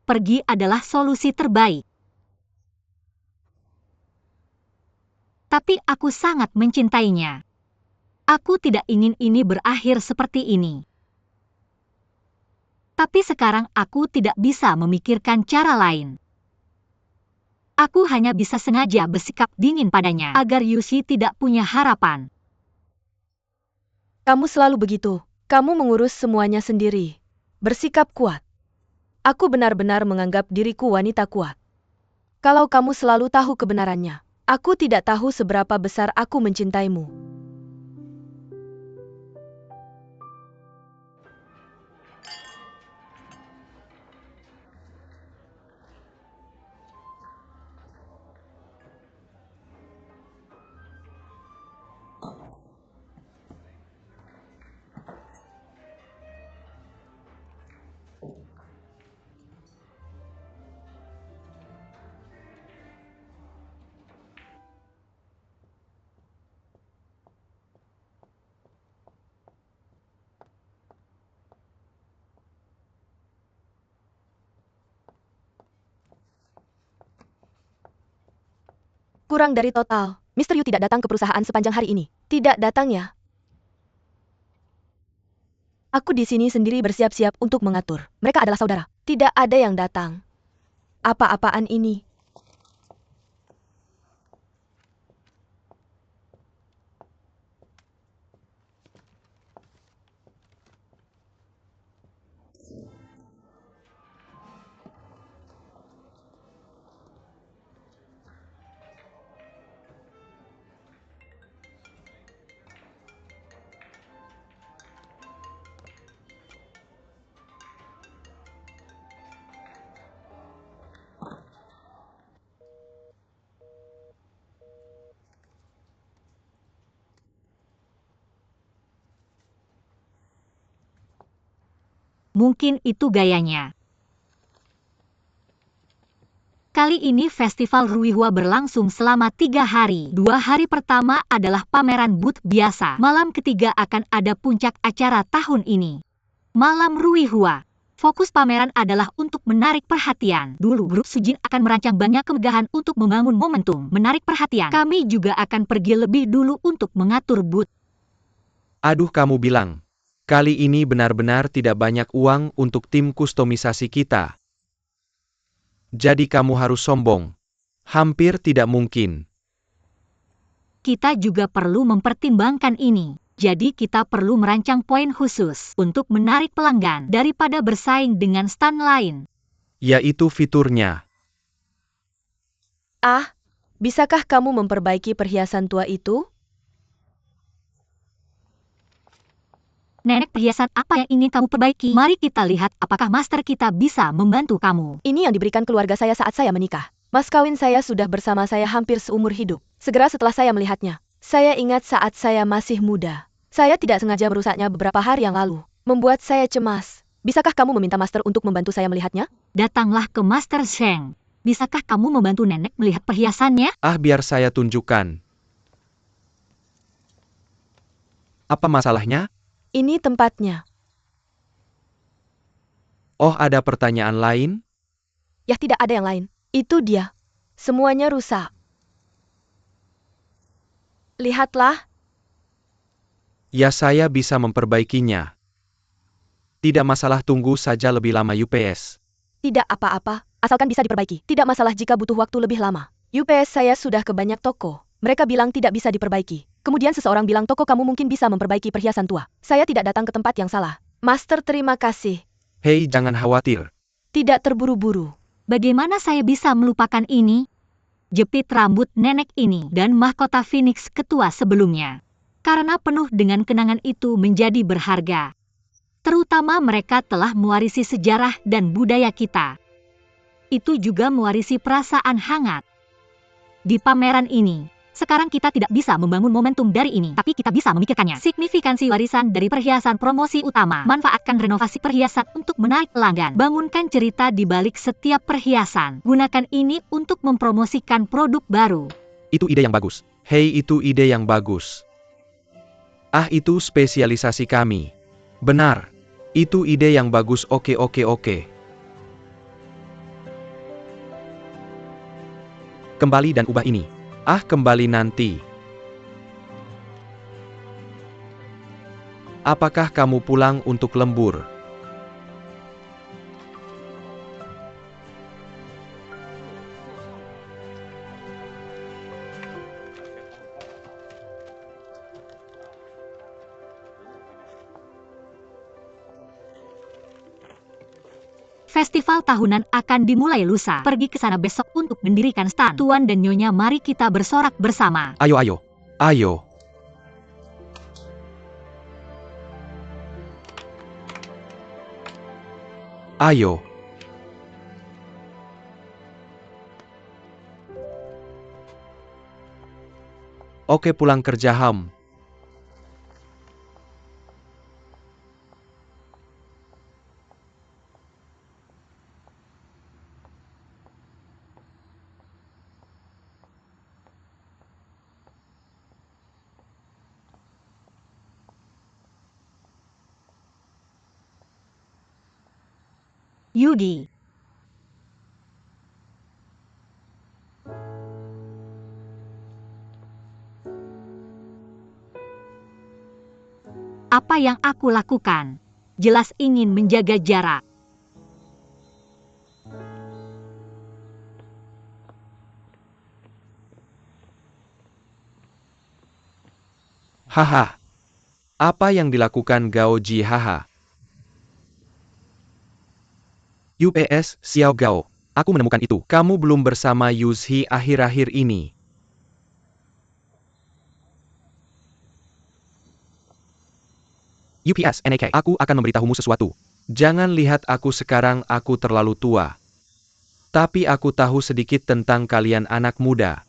Pergi adalah solusi terbaik. Tapi aku sangat mencintainya. Aku tidak ingin ini berakhir seperti ini. Tapi sekarang aku tidak bisa memikirkan cara lain. Aku hanya bisa sengaja bersikap dingin padanya agar Yushi tidak punya harapan. Kamu selalu begitu. Kamu mengurus semuanya sendiri. Bersikap kuat. Aku benar-benar menganggap diriku wanita kuat. Kalau kamu selalu tahu kebenarannya, aku tidak tahu seberapa besar aku mencintaimu. Kurang dari total. Mr. Yu tidak datang ke perusahaan sepanjang hari ini. Tidak datang ya? Aku di sini sendiri bersiap-siap untuk mengatur. Mereka adalah saudara. Tidak ada yang datang. Apa-apaan ini? Mungkin itu gayanya. Kali ini festival Ruihua berlangsung selama 3 hari. 2 hari pertama adalah pameran booth biasa. Malam ketiga akan ada puncak acara tahun ini. Malam Ruihua. Fokus pameran adalah untuk menarik perhatian. Dulu grup Sujin akan merancang banyak kemegahan untuk membangun momentum menarik perhatian. Kami juga akan pergi lebih dulu untuk mengatur booth. Aduh, kamu bilang. Kali ini benar-benar tidak banyak uang untuk tim kustomisasi kita. Jadi kamu harus sombong. Hampir tidak mungkin. Kita juga perlu mempertimbangkan ini. Jadi kita perlu merancang poin khusus untuk menarik pelanggan daripada bersaing dengan stand lain. Yaitu fiturnya. Ah, bisakah kamu memperbaiki perhiasan tua itu? Nenek, perhiasan apa yang ingin kamu perbaiki? Mari kita lihat apakah master kita bisa membantu kamu. Ini yang diberikan keluarga saya saat saya menikah. Mas kawin saya sudah bersama saya hampir seumur hidup. Segera setelah saya melihatnya, saya ingat saat saya masih muda. Saya tidak sengaja merusaknya beberapa hari yang lalu. Membuat saya cemas. Bisakah kamu meminta master untuk membantu saya melihatnya? Datanglah ke Master Sheng. Bisakah kamu membantu nenek melihat perhiasannya? Ah, biar saya tunjukkan. Apa masalahnya? Ini tempatnya. Oh, ada pertanyaan lain? Ya, tidak ada yang lain. Itu dia. Semuanya rusak. Lihatlah, Ya saya bisa memperbaikinya. Tidak masalah, tunggu saja lebih lama UPS. tidak apa-apa, asalkan bisa diperbaiki. Tidak masalah jika butuh waktu lebih lama. UPS saya sudah ke banyak toko. Mereka bilang tidak bisa diperbaiki. Kemudian seseorang bilang toko kamu mungkin bisa memperbaiki perhiasan tua. Saya tidak datang ke tempat yang salah. Master, terima kasih. Hei, jangan khawatir. Tidak terburu-buru. Bagaimana saya bisa melupakan ini? Jepit rambut nenek ini dan mahkota Phoenix ketua sebelumnya. Karena penuh dengan kenangan itu menjadi berharga. Terutama mereka telah mewarisi sejarah dan budaya kita. Itu juga mewarisi perasaan hangat. Di pameran ini, sekarang kita tidak bisa membangun momentum dari ini, tapi kita bisa memikirkannya. Signifikansi warisan dari perhiasan promosi utama. Manfaatkan renovasi perhiasan untuk menarik pelanggan. Bangunkan cerita di balik setiap perhiasan. Gunakan ini untuk mempromosikan produk baru. Itu ide yang bagus. Hei, itu ide yang bagus. Ah, itu spesialisasi kami. Benar. Itu ide yang bagus. Oke. Kembali dan ubah ini. Ah, kembali nanti. Apakah kamu pulang untuk lembur? Festival tahunan akan dimulai lusa. Pergi ke sana besok untuk mendirikan stand. Tuan dan Nyonya, mari kita bersorak bersama. Ayo. Oke, pulang kerja, Ham. Yugi. Apa yang aku lakukan? Jelas ingin menjaga jarak. Haha. Apa yang dilakukan Gao Ji? Haha. UPS, Xiao Gao. Aku menemukan itu. Kamu belum bersama Yuzhi akhir-akhir ini. UPS, NAK. Aku akan memberitahumu sesuatu. Jangan lihat aku sekarang, aku terlalu tua. Tapi aku tahu sedikit tentang kalian anak muda.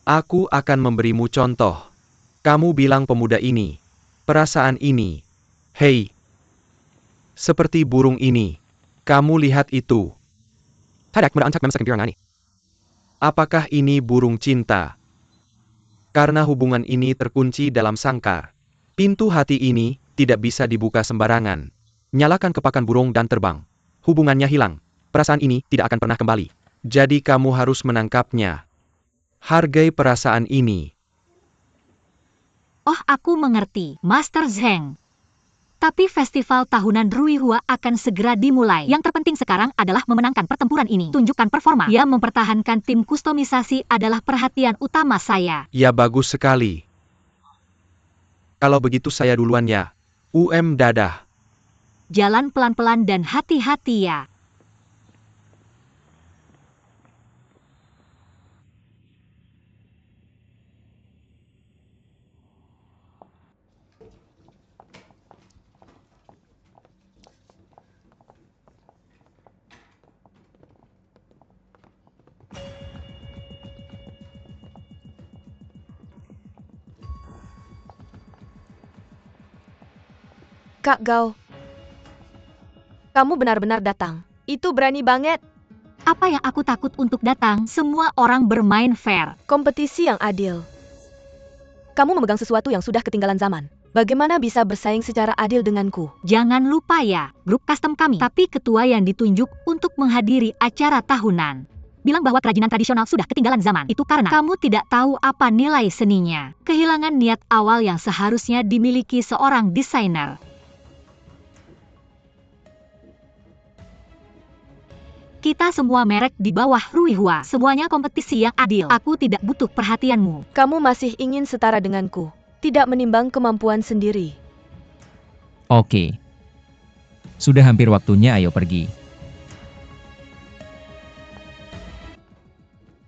Aku akan memberimu contoh. Kamu bilang pemuda ini. Perasaan ini. Hei. Seperti burung ini. Kamu lihat itu. Apakah ini burung cinta? Karena hubungan ini terkunci dalam sangkar. Pintu hati ini tidak bisa dibuka sembarangan. Nyalakan kepakan burung dan terbang. Hubungannya hilang. Perasaan ini tidak akan pernah kembali. Jadi kamu harus menangkapnya. Hargai perasaan ini. Oh, aku mengerti, Master Zheng. Tapi festival tahunan Ruihua akan segera dimulai. Yang terpenting sekarang adalah memenangkan pertempuran ini. Tunjukkan performa. Ya, mempertahankan tim kustomisasi adalah perhatian utama saya. Ya, bagus sekali. Kalau begitu saya duluan ya. Dadah. Jalan pelan-pelan dan hati-hati ya. Kak Gao. Kamu benar-benar datang. Itu berani banget. Apa yang aku takut untuk datang? Semua orang bermain fair. Kompetisi yang adil. Kamu memegang sesuatu yang sudah ketinggalan zaman. Bagaimana bisa bersaing secara adil denganku? Jangan lupa ya, grup custom kami, tapi ketua yang ditunjuk untuk menghadiri acara tahunan. Bilang bahwa kerajinan tradisional sudah ketinggalan zaman. Itu karena kamu tidak tahu apa nilai seninya. Kehilangan niat awal yang seharusnya dimiliki seorang desainer. Kita semua merek di bawah Ruihua. Semuanya kompetisi yang adil. Aku tidak butuh perhatianmu. Kamu masih ingin setara denganku, tidak menimbang kemampuan sendiri. Oke. Sudah hampir waktunya, ayo pergi.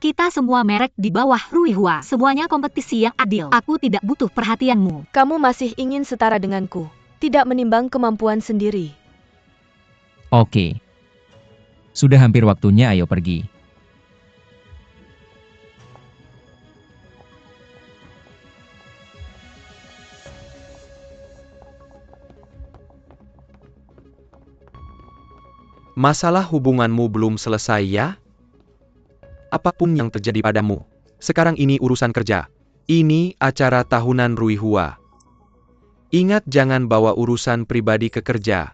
Kita semua merek di bawah Ruihua. Semuanya kompetisi yang adil. Aku tidak butuh perhatianmu. Kamu masih ingin setara denganku, tidak menimbang kemampuan sendiri. Oke. Sudah hampir waktunya, ayo pergi. Masalah hubunganmu belum selesai ya? Apapun yang terjadi padamu, sekarang ini urusan kerja. Ini acara tahunan Ruihua. Ingat, jangan bawa urusan pribadi ke kerja.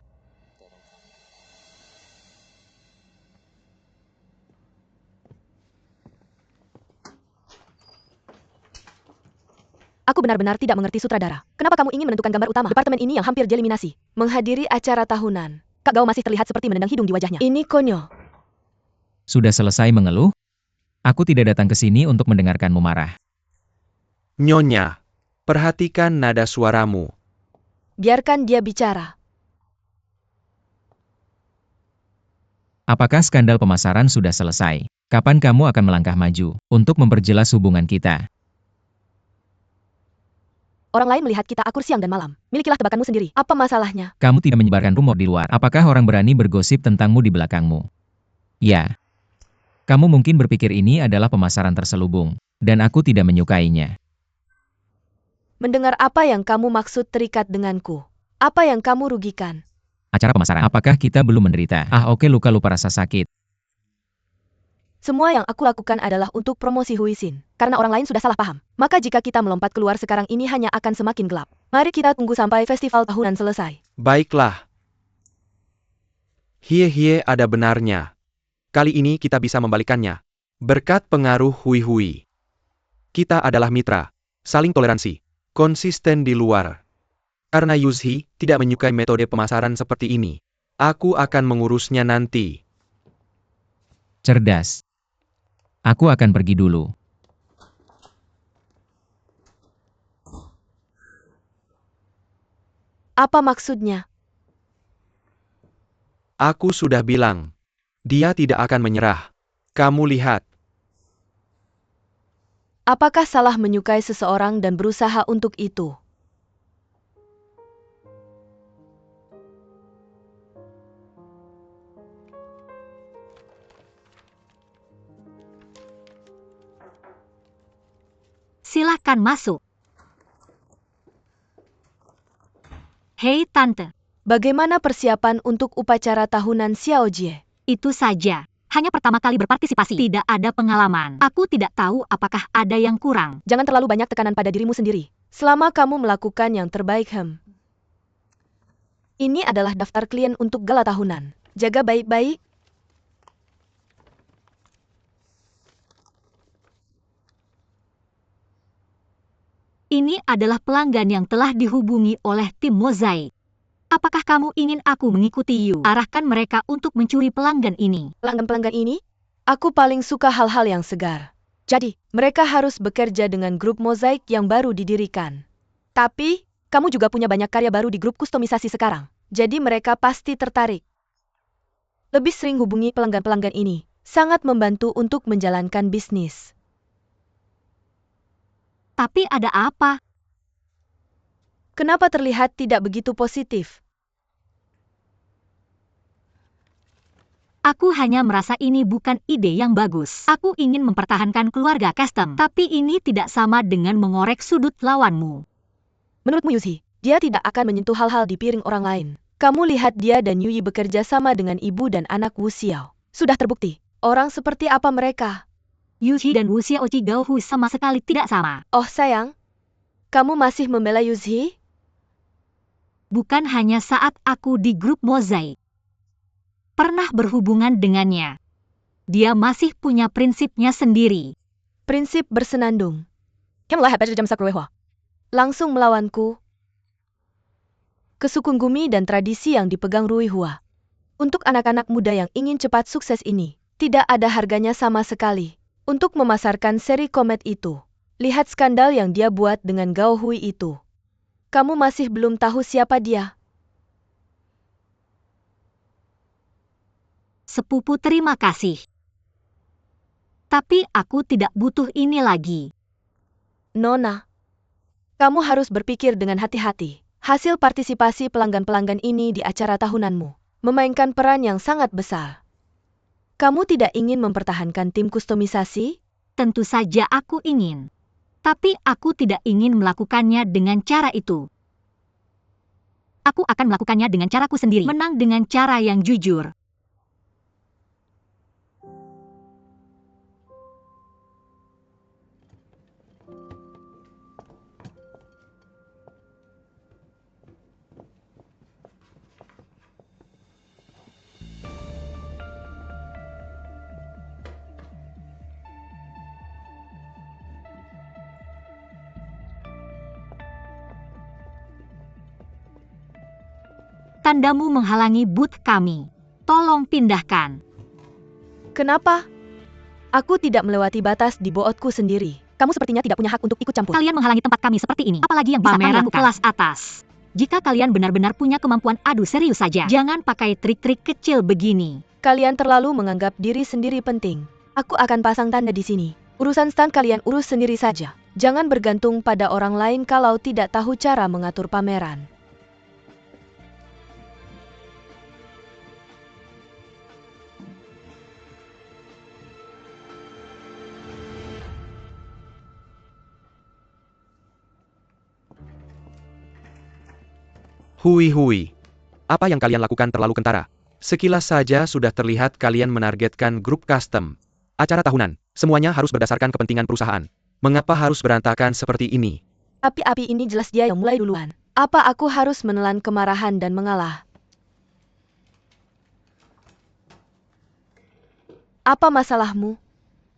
Aku benar-benar tidak mengerti sutradara. Kenapa kamu ingin menentukan gambar utama departemen ini yang hampir dieliminasi? Menghadiri acara tahunan. Kak Gao masih terlihat seperti menendang hidung di wajahnya. Ini konyol. Sudah selesai mengeluh? Aku tidak datang ke sini untuk mendengarkanmu marah. Nyonya, perhatikan nada suaramu. Biarkan dia bicara. Apakah skandal pemasaran sudah selesai? Kapan kamu akan melangkah maju untuk memperjelas hubungan kita? Orang lain melihat kita akur siang dan malam. Milikilah tebakanmu sendiri. Apa masalahnya? Kamu tidak menyebarkan rumor di luar. Apakah orang berani bergosip tentangmu di belakangmu? Ya. Kamu mungkin berpikir ini adalah pemasaran terselubung, dan aku tidak menyukainya. Mendengar apa yang kamu maksud terikat denganku? Apa yang kamu rugikan? Acara pemasaran. Apakah kita belum menderita? Oke, luka-luka rasa sakit. Semua yang aku lakukan adalah untuk promosi Huisin. Karena orang lain sudah salah paham. Maka jika kita melompat keluar sekarang ini hanya akan semakin gelap. Mari kita tunggu sampai festival tahunan selesai. Baiklah. Hie-hie ada benarnya. Kali ini kita bisa membalikannya. Berkat pengaruh Hui-Hui. Kita adalah mitra. Saling toleransi. Konsisten di luar. Karena Yuzhi tidak menyukai metode pemasaran seperti ini. Aku akan mengurusnya nanti. Cerdas. Aku akan pergi dulu. Apa maksudnya? Aku sudah bilang. Dia tidak akan menyerah. Kamu lihat. Apakah salah menyukai seseorang dan berusaha untuk itu? Silakan masuk. Hei Tante, Bagaimana persiapan untuk upacara tahunan Xiao Jie? itu saja. Hanya pertama kali berpartisipasi. Tidak ada pengalaman. Aku tidak tahu apakah ada yang kurang. Jangan terlalu banyak tekanan pada dirimu sendiri. Selama kamu melakukan yang terbaik, Ini adalah daftar klien untuk gala tahunan. Jaga baik-baik. Ini adalah pelanggan yang telah dihubungi oleh tim Mozaik. Apakah kamu ingin aku mengikuti you? Arahkan mereka untuk mencuri pelanggan ini. Pelanggan-pelanggan ini, aku paling suka hal-hal yang segar. Jadi, mereka harus bekerja dengan grup Mozaik yang baru didirikan. Tapi, kamu juga punya banyak karya baru di grup kustomisasi sekarang. Jadi mereka pasti tertarik. Lebih sering hubungi pelanggan-pelanggan ini. Sangat membantu untuk menjalankan bisnis. Tapi ada apa? Kenapa terlihat tidak begitu positif? Aku hanya merasa ini bukan ide yang bagus. Aku ingin mempertahankan keluarga custom. Tapi ini tidak sama dengan mengorek sudut lawanmu. Menurutmu Yuzi, dia tidak akan menyentuh hal-hal di piring orang lain. Kamu lihat dia dan Yui bekerja sama dengan ibu dan anak Wu Xiao. Sudah terbukti. Orang seperti apa mereka? Yuzi dan Wu Xiao Gaohu sama sekali tidak sama. Oh sayang, kamu masih membela Yuzi? Bukan hanya saat aku di grup Mozaik pernah berhubungan dengannya. Dia masih punya prinsipnya sendiri. Prinsip bersenandung. Langsung melawanku. Kesukunggumi dan tradisi yang dipegang Ruihua. Untuk anak-anak muda yang ingin cepat sukses ini, tidak ada harganya sama sekali. Untuk memasarkan seri komet itu, lihat skandal yang dia buat dengan Gao Hui itu. Kamu masih belum tahu siapa dia? Sepupu, terima kasih. Tapi aku tidak butuh ini lagi. Nona, kamu harus berpikir dengan hati-hati. Hasil partisipasi pelanggan-pelanggan ini di acara tahunanmu memainkan peran yang sangat besar. Kamu tidak ingin mempertahankan tim kustomisasi? Tentu saja aku ingin. Tapi aku tidak ingin melakukannya dengan cara itu. Aku akan melakukannya dengan caraku sendiri. Menang dengan cara yang jujur. Tandamu menghalangi booth kami. Tolong pindahkan. Kenapa? Aku tidak melewati batas di bootku sendiri. Kamu sepertinya tidak punya hak untuk ikut campur. Kalian menghalangi tempat kami seperti ini. Apalagi yang bisa kami lakukan? Kelas atas. Jika kalian benar-benar punya kemampuan, adu serius saja. Jangan pakai trik-trik kecil begini. Kalian terlalu menganggap diri sendiri penting. Aku akan pasang tanda di sini. Urusan stand kalian urus sendiri saja. Jangan bergantung pada orang lain kalau tidak tahu cara mengatur pameran. Hui. Apa yang kalian lakukan terlalu kentara. Sekilas saja sudah terlihat kalian menargetkan grup custom. Acara tahunan, semuanya harus berdasarkan kepentingan perusahaan. Mengapa harus berantakan seperti ini? Api-api ini jelas dia yang mulai duluan. Apa aku harus menelan kemarahan dan mengalah? Apa masalahmu?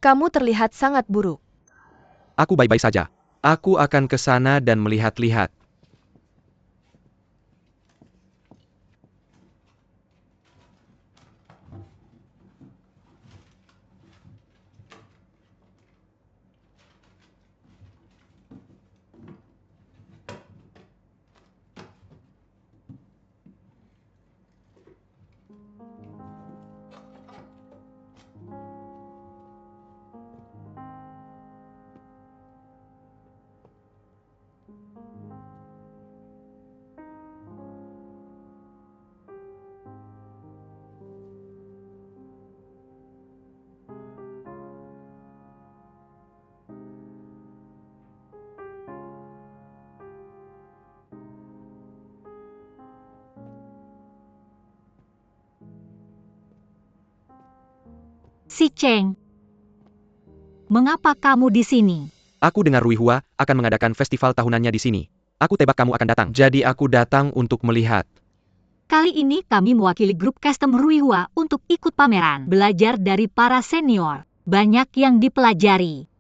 Kamu terlihat sangat buruk. Aku baik-baik saja. Aku akan ke sana dan melihat-lihat. Si Cheng, mengapa kamu di sini? Aku dengar Ruihua akan mengadakan festival tahunannya di sini. Aku tebak kamu akan datang. Jadi aku datang untuk melihat. Kali ini kami mewakili grup custom Ruihua untuk ikut pameran. Belajar dari para senior. Banyak yang dipelajari.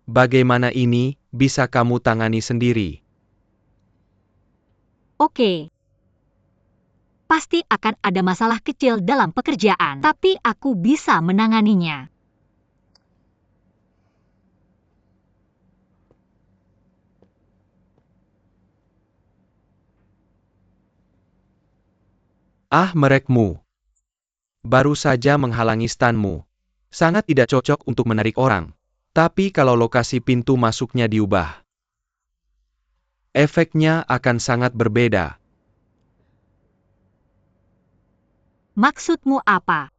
Bagaimana ini bisa kamu tangani sendiri? Oke. Pasti akan ada masalah kecil dalam pekerjaan, tapi aku bisa menanganinya. Ah, merekmu. Baru saja menghalangi standmu. Sangat tidak cocok untuk menarik orang. Tapi kalau lokasi pintu masuknya diubah, efeknya akan sangat berbeda. Maksudmu apa?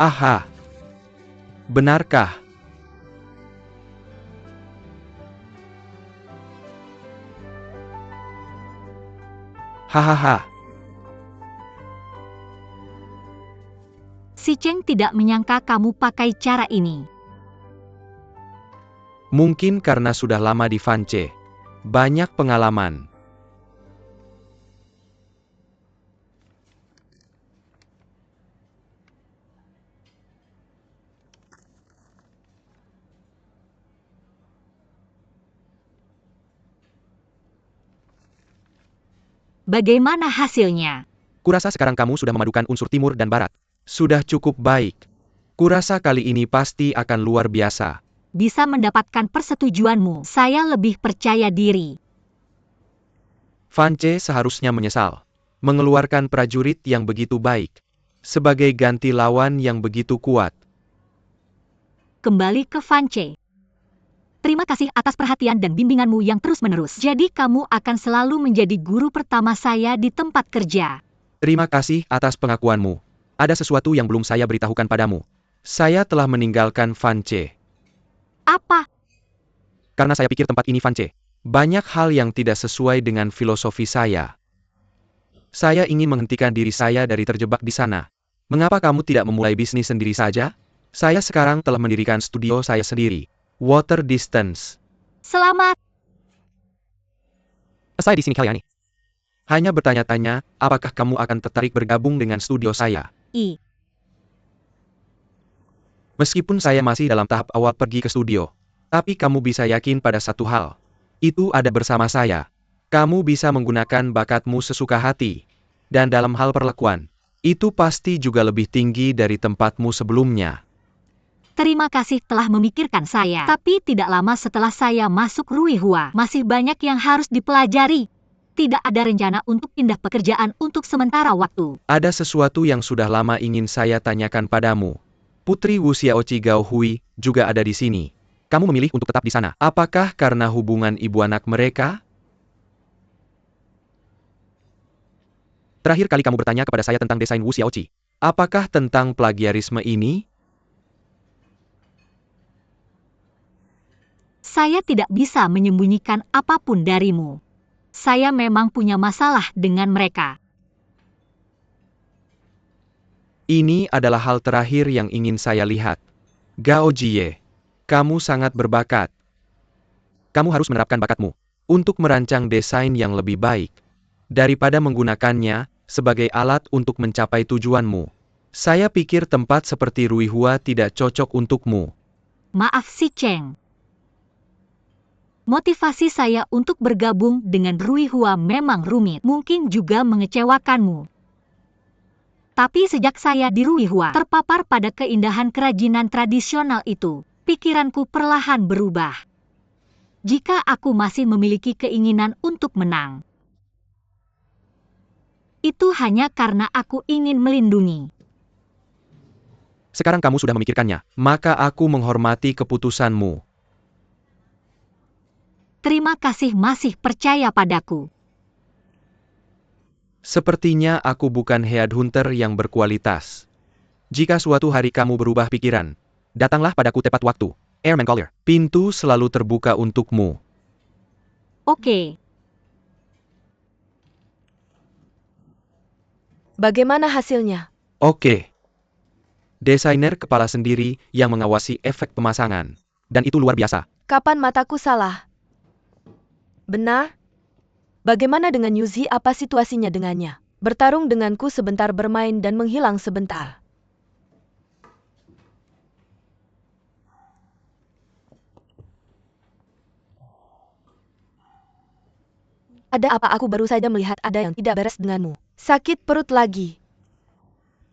Aha. Benarkah? Hahaha. Si Cheng tidak menyangka kamu pakai cara ini. Mungkin karena sudah lama di Vance. Banyak pengalaman. Bagaimana hasilnya? Kurasa sekarang kamu sudah memadukan unsur timur dan barat. Sudah cukup baik. Kurasa kali ini pasti akan luar biasa. Bisa mendapatkan persetujuanmu. Saya lebih percaya diri. Vance seharusnya menyesal. Mengeluarkan prajurit yang begitu baik. Sebagai ganti lawan yang begitu kuat. Kembali ke Vance. Terima kasih atas perhatian dan bimbinganmu yang terus-menerus. Jadi kamu akan selalu menjadi guru pertama saya di tempat kerja. Terima kasih atas pengakuanmu. Ada sesuatu yang belum saya beritahukan padamu. Saya telah meninggalkan Vance. Apa? Karena saya pikir tempat ini Vance. Banyak hal yang tidak sesuai dengan filosofi saya. Saya ingin menghentikan diri saya dari terjebak di sana. Mengapa kamu tidak memulai bisnis sendiri saja? Saya sekarang telah mendirikan studio saya sendiri. Water Distance. Selamat. Saya di sini kalian. Hanya bertanya-tanya, apakah kamu akan tertarik bergabung dengan studio saya? Meskipun saya masih dalam tahap awal pergi ke studio. Tapi kamu bisa yakin pada satu hal. Itu ada bersama saya. Kamu bisa menggunakan bakatmu sesuka hati. Dan dalam hal perlakuan, itu pasti juga lebih tinggi dari tempatmu sebelumnya. Terima kasih telah memikirkan saya. Tapi tidak lama setelah saya masuk Ruihua, masih banyak yang harus dipelajari. Tidak ada rencana untuk pindah pekerjaan untuk sementara waktu. Ada sesuatu yang sudah lama ingin saya tanyakan padamu. Putri Wu Xiaoqi Gao Hui juga ada di sini. Kamu memilih untuk tetap di sana. Apakah karena hubungan ibu anak mereka? Terakhir kali kamu bertanya kepada saya tentang desain Wu Xiaoqi. Apakah tentang plagiarisme ini? Saya tidak bisa menyembunyikan apapun darimu. Saya memang punya masalah dengan mereka. Ini adalah hal terakhir yang ingin saya lihat. Gao Jie, kamu sangat berbakat. Kamu harus menerapkan bakatmu untuk merancang desain yang lebih baik daripada menggunakannya sebagai alat untuk mencapai tujuanmu. Saya pikir tempat seperti Ruihua tidak cocok untukmu. Maaf si Cheng. Motivasi saya untuk bergabung dengan Ruihua memang rumit, mungkin juga mengecewakanmu. Tapi sejak saya di Ruihua terpapar pada keindahan kerajinan tradisional itu, pikiranku perlahan berubah. Jika aku masih memiliki keinginan untuk menang, itu hanya karena aku ingin melindungi. Sekarang kamu sudah memikirkannya, maka aku menghormati keputusanmu. Terima kasih masih percaya padaku. Sepertinya aku bukan headhunter yang berkualitas. Jika suatu hari kamu berubah pikiran, datanglah padaku tepat waktu. Airman Collier, pintu selalu terbuka untukmu. Oke. Bagaimana hasilnya? Oke. Desainer kepala sendiri yang mengawasi efek pemasangan. Dan itu luar biasa. Kapan mataku salah? Benar? Bagaimana dengan Yuzi? Apa situasinya dengannya? Bertarung denganku sebentar, bermain dan menghilang sebentar. Ada apa? Aku baru saja melihat ada yang tidak beres denganmu. Sakit perut lagi.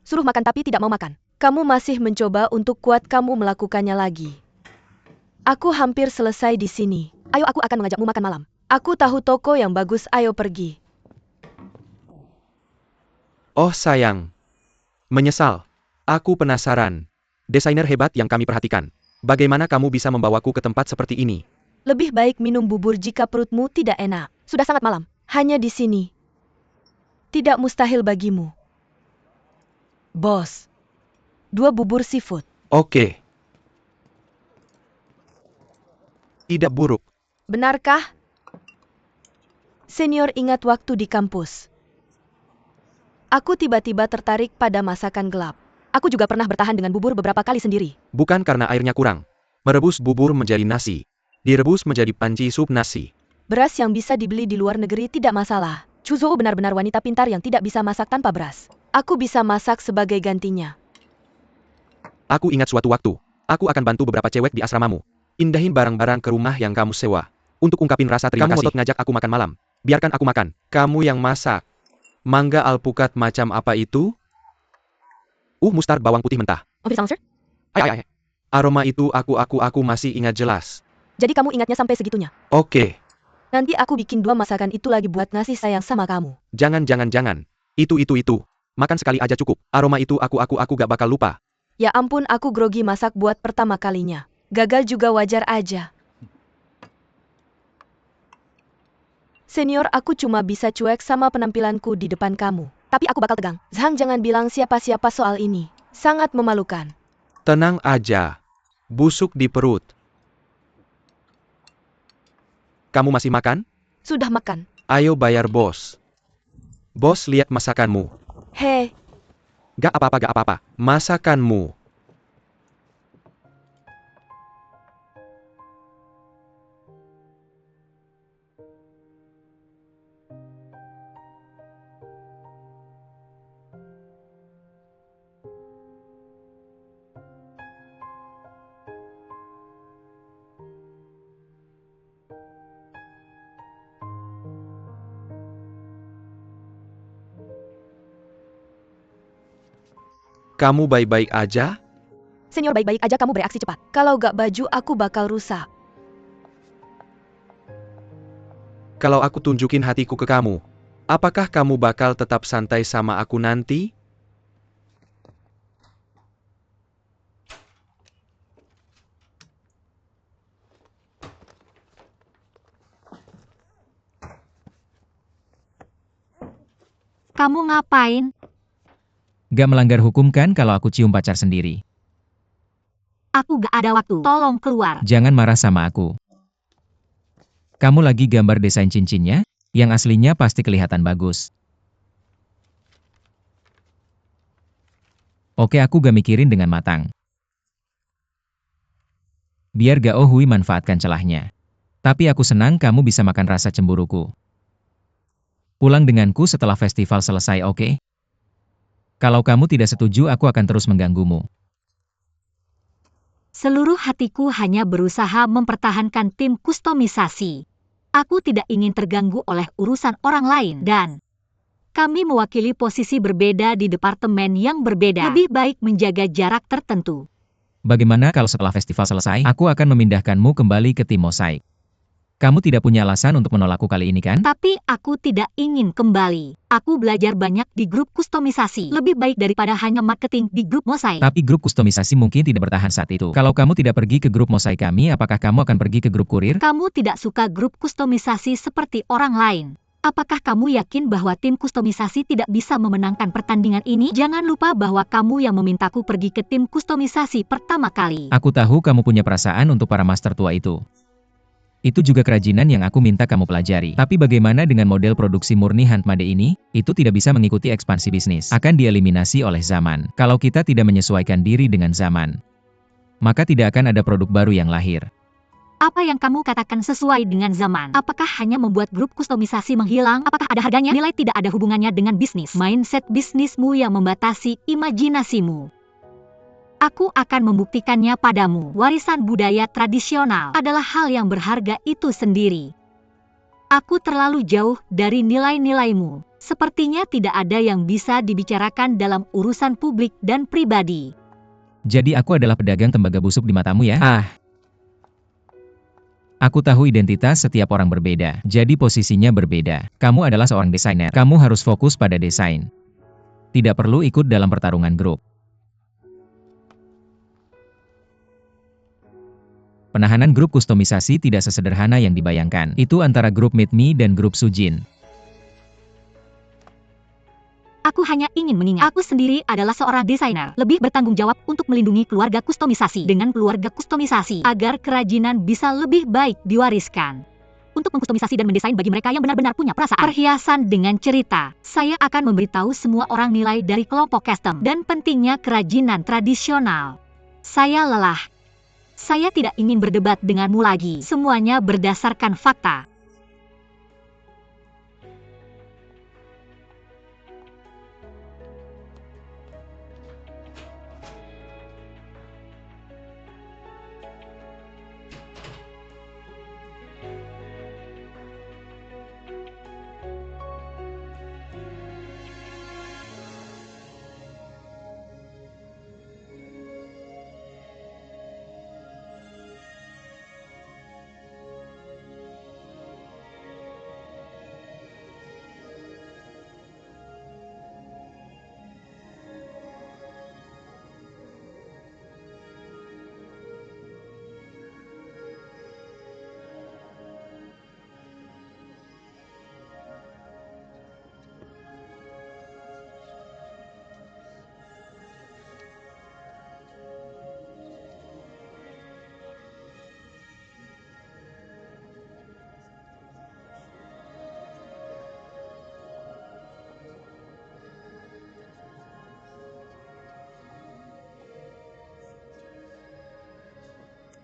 Suruh makan tapi tidak mau makan. Kamu masih mencoba untuk kuat, kamu melakukannya lagi. Aku hampir selesai di sini. Ayo, aku akan mengajakmu makan malam. Aku tahu toko yang bagus, ayo pergi. Oh sayang. Menyesal. Aku penasaran. Desainer hebat yang kami perhatikan. Bagaimana kamu bisa membawaku ke tempat seperti ini? Lebih baik minum bubur jika perutmu tidak enak. Sudah sangat malam. Hanya di sini. Tidak mustahil bagimu. Bos. 2 bubur seafood. Oke. Tidak buruk. Benarkah? Senior ingat waktu di kampus. Aku tiba-tiba tertarik pada masakan gelap. Aku juga pernah bertahan dengan bubur beberapa kali sendiri. Bukan karena airnya kurang. Merebus bubur menjadi nasi. Direbus menjadi panci sup nasi. Beras yang bisa dibeli di luar negeri tidak masalah. Chuzhou benar-benar wanita pintar yang tidak bisa masak tanpa beras. Aku bisa masak sebagai gantinya. Aku ingat suatu waktu, aku akan bantu beberapa cewek di asramamu. Indahin barang-barang ke rumah yang kamu sewa. Untuk ungkapin rasa terima kasih. Kamu ngotot ngajak aku makan malam. Biarkan aku makan. Kamu yang masak. Mangga alpukat macam apa itu? Mustar bawang putih mentah. Officer? Ay. Aroma itu aku masih ingat jelas. Jadi kamu ingatnya sampai segitunya? Oke. Nanti aku bikin 2 masakan itu lagi buat ngasih sayang sama kamu. Jangan. Itu. Makan sekali aja cukup. Aroma itu aku gak bakal lupa. Ya ampun, aku grogi masak buat pertama kalinya. Gagal juga wajar aja. Senior, aku cuma bisa cuek sama penampilanku di depan kamu. Tapi aku bakal tegang. Zhang, jangan bilang siapa-siapa soal ini. Sangat memalukan. Tenang aja. Busuk di perut. Kamu masih makan? Sudah makan. Ayo bayar bos. Bos lihat masakanmu. Hei, Gak apa-apa. Masakanmu. Kamu baik-baik aja? senior, baik-baik aja, kamu bereaksi cepat. Kalau gak baju aku bakal rusak. Kalau aku tunjukin hatiku ke kamu, apakah kamu bakal tetap santai sama aku nanti? Kamu ngapain? Gak melanggar hukum kan kalau aku cium pacar sendiri? Aku gak ada waktu. Tolong keluar. Jangan marah sama aku. Kamu lagi gambar desain cincinnya? Yang aslinya pasti kelihatan bagus. Oke, aku gak mikirin dengan matang. Biar Gak Hui manfaatkan celahnya. Tapi aku senang kamu bisa makan rasa cemburuku. Pulang denganku setelah festival selesai, oke? Kalau kamu tidak setuju, aku akan terus mengganggumu. Seluruh hatiku hanya berusaha mempertahankan tim kustomisasi. Aku tidak ingin terganggu oleh urusan orang lain dan kami mewakili posisi berbeda di departemen yang berbeda. Lebih baik menjaga jarak tertentu. Bagaimana kalau setelah festival selesai, aku akan memindahkanmu kembali ke tim mosaik? Kamu tidak punya alasan untuk menolakku kali ini kan? Tapi aku tidak ingin kembali. Aku belajar banyak di grup kustomisasi. Lebih baik daripada hanya marketing di grup mosaik. Tapi grup kustomisasi mungkin tidak bertahan saat itu. Kalau kamu tidak pergi ke grup mosaik kami, apakah kamu akan pergi ke grup kurir? Kamu tidak suka grup kustomisasi seperti orang lain. Apakah kamu yakin bahwa tim kustomisasi tidak bisa memenangkan pertandingan ini? Jangan lupa bahwa kamu yang memintaku pergi ke tim kustomisasi pertama kali. Aku tahu kamu punya perasaan untuk para master tua itu. Itu juga kerajinan yang aku minta kamu pelajari. Tapi bagaimana dengan model produksi murni Handmade ini? Itu tidak bisa mengikuti ekspansi bisnis. Akan dieliminasi oleh zaman. Kalau kita tidak menyesuaikan diri dengan zaman, maka tidak akan ada produk baru yang lahir. Apa yang kamu katakan sesuai dengan zaman? Apakah hanya membuat grup kustomisasi menghilang? Apakah ada harganya? Nilai tidak ada hubungannya dengan bisnis. Mindset bisnismu yang membatasi imajinasimu. Aku akan membuktikannya padamu. Warisan budaya tradisional adalah hal yang berharga itu sendiri. Aku terlalu jauh dari nilai-nilaimu. Sepertinya tidak ada yang bisa dibicarakan dalam urusan publik dan pribadi. Jadi aku adalah pedagang tembaga busuk di matamu ya? Aku tahu identitas setiap orang berbeda, jadi posisinya berbeda. Kamu adalah seorang desainer, kamu harus fokus pada desain. Tidak perlu ikut dalam pertarungan grup. Penahanan grup kustomisasi tidak sesederhana yang dibayangkan. Itu antara grup Meet Me dan grup Sujin. Aku hanya ingin mengingat, aku sendiri adalah seorang desainer. Lebih bertanggung jawab untuk melindungi keluarga kustomisasi. Dengan keluarga kustomisasi, agar kerajinan bisa lebih baik diwariskan. untuk mengkustomisasi dan mendesain bagi mereka yang benar-benar punya perasaan. Perhiasan dengan cerita. Saya akan memberitahu semua orang nilai dari kelompok custom dan pentingnya kerajinan tradisional. Saya lelah. Saya tidak ingin berdebat denganmu lagi. Semuanya berdasarkan fakta.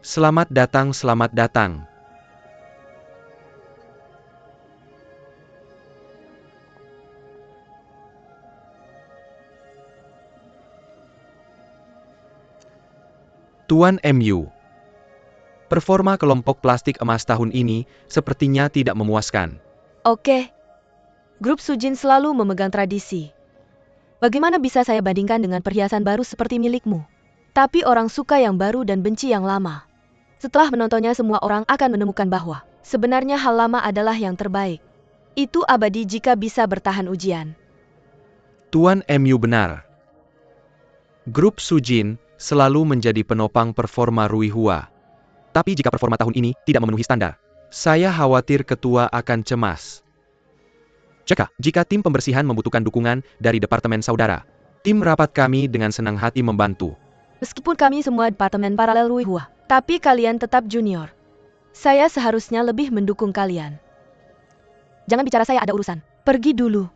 Selamat datang, selamat datang. Tuan MU. Performa kelompok plastik emas tahun ini sepertinya tidak memuaskan. Oke. Grup Sujin selalu memegang tradisi. Bagaimana bisa saya bandingkan dengan perhiasan baru seperti milikmu? Tapi orang suka yang baru dan benci yang lama. Setelah menontonnya semua orang akan menemukan bahwa sebenarnya hal lama adalah yang terbaik. Itu abadi jika bisa bertahan ujian. Tuan MU benar. Grup Sujin selalu menjadi penopang performa Rui Hua. Tapi jika performa tahun ini tidak memenuhi standar, saya khawatir ketua akan cemas. Jika tim pembersihan membutuhkan dukungan dari departemen saudara, tim rapat kami dengan senang hati membantu. Meskipun kami semua departemen paralel Rui Hua, tapi kalian tetap junior. Saya seharusnya lebih mendukung kalian. Jangan bicara saya ada urusan. Pergi dulu.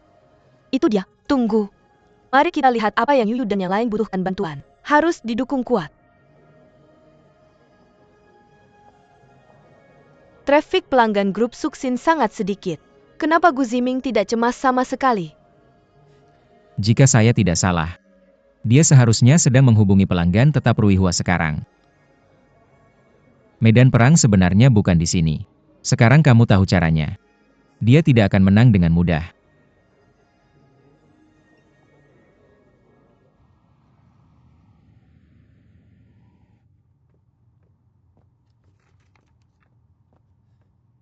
Itu dia. Tunggu. Mari kita lihat apa yang Yuyu dan yang lain butuhkan bantuan. Harus didukung kuat. Trafik pelanggan grup Suksin sangat sedikit. Kenapa Gu Ziming tidak cemas sama sekali? Jika saya tidak salah, dia seharusnya sedang menghubungi pelanggan tetap Rui Hua sekarang. Medan perang sebenarnya bukan di sini. Sekarang kamu tahu caranya. Dia tidak akan menang dengan mudah.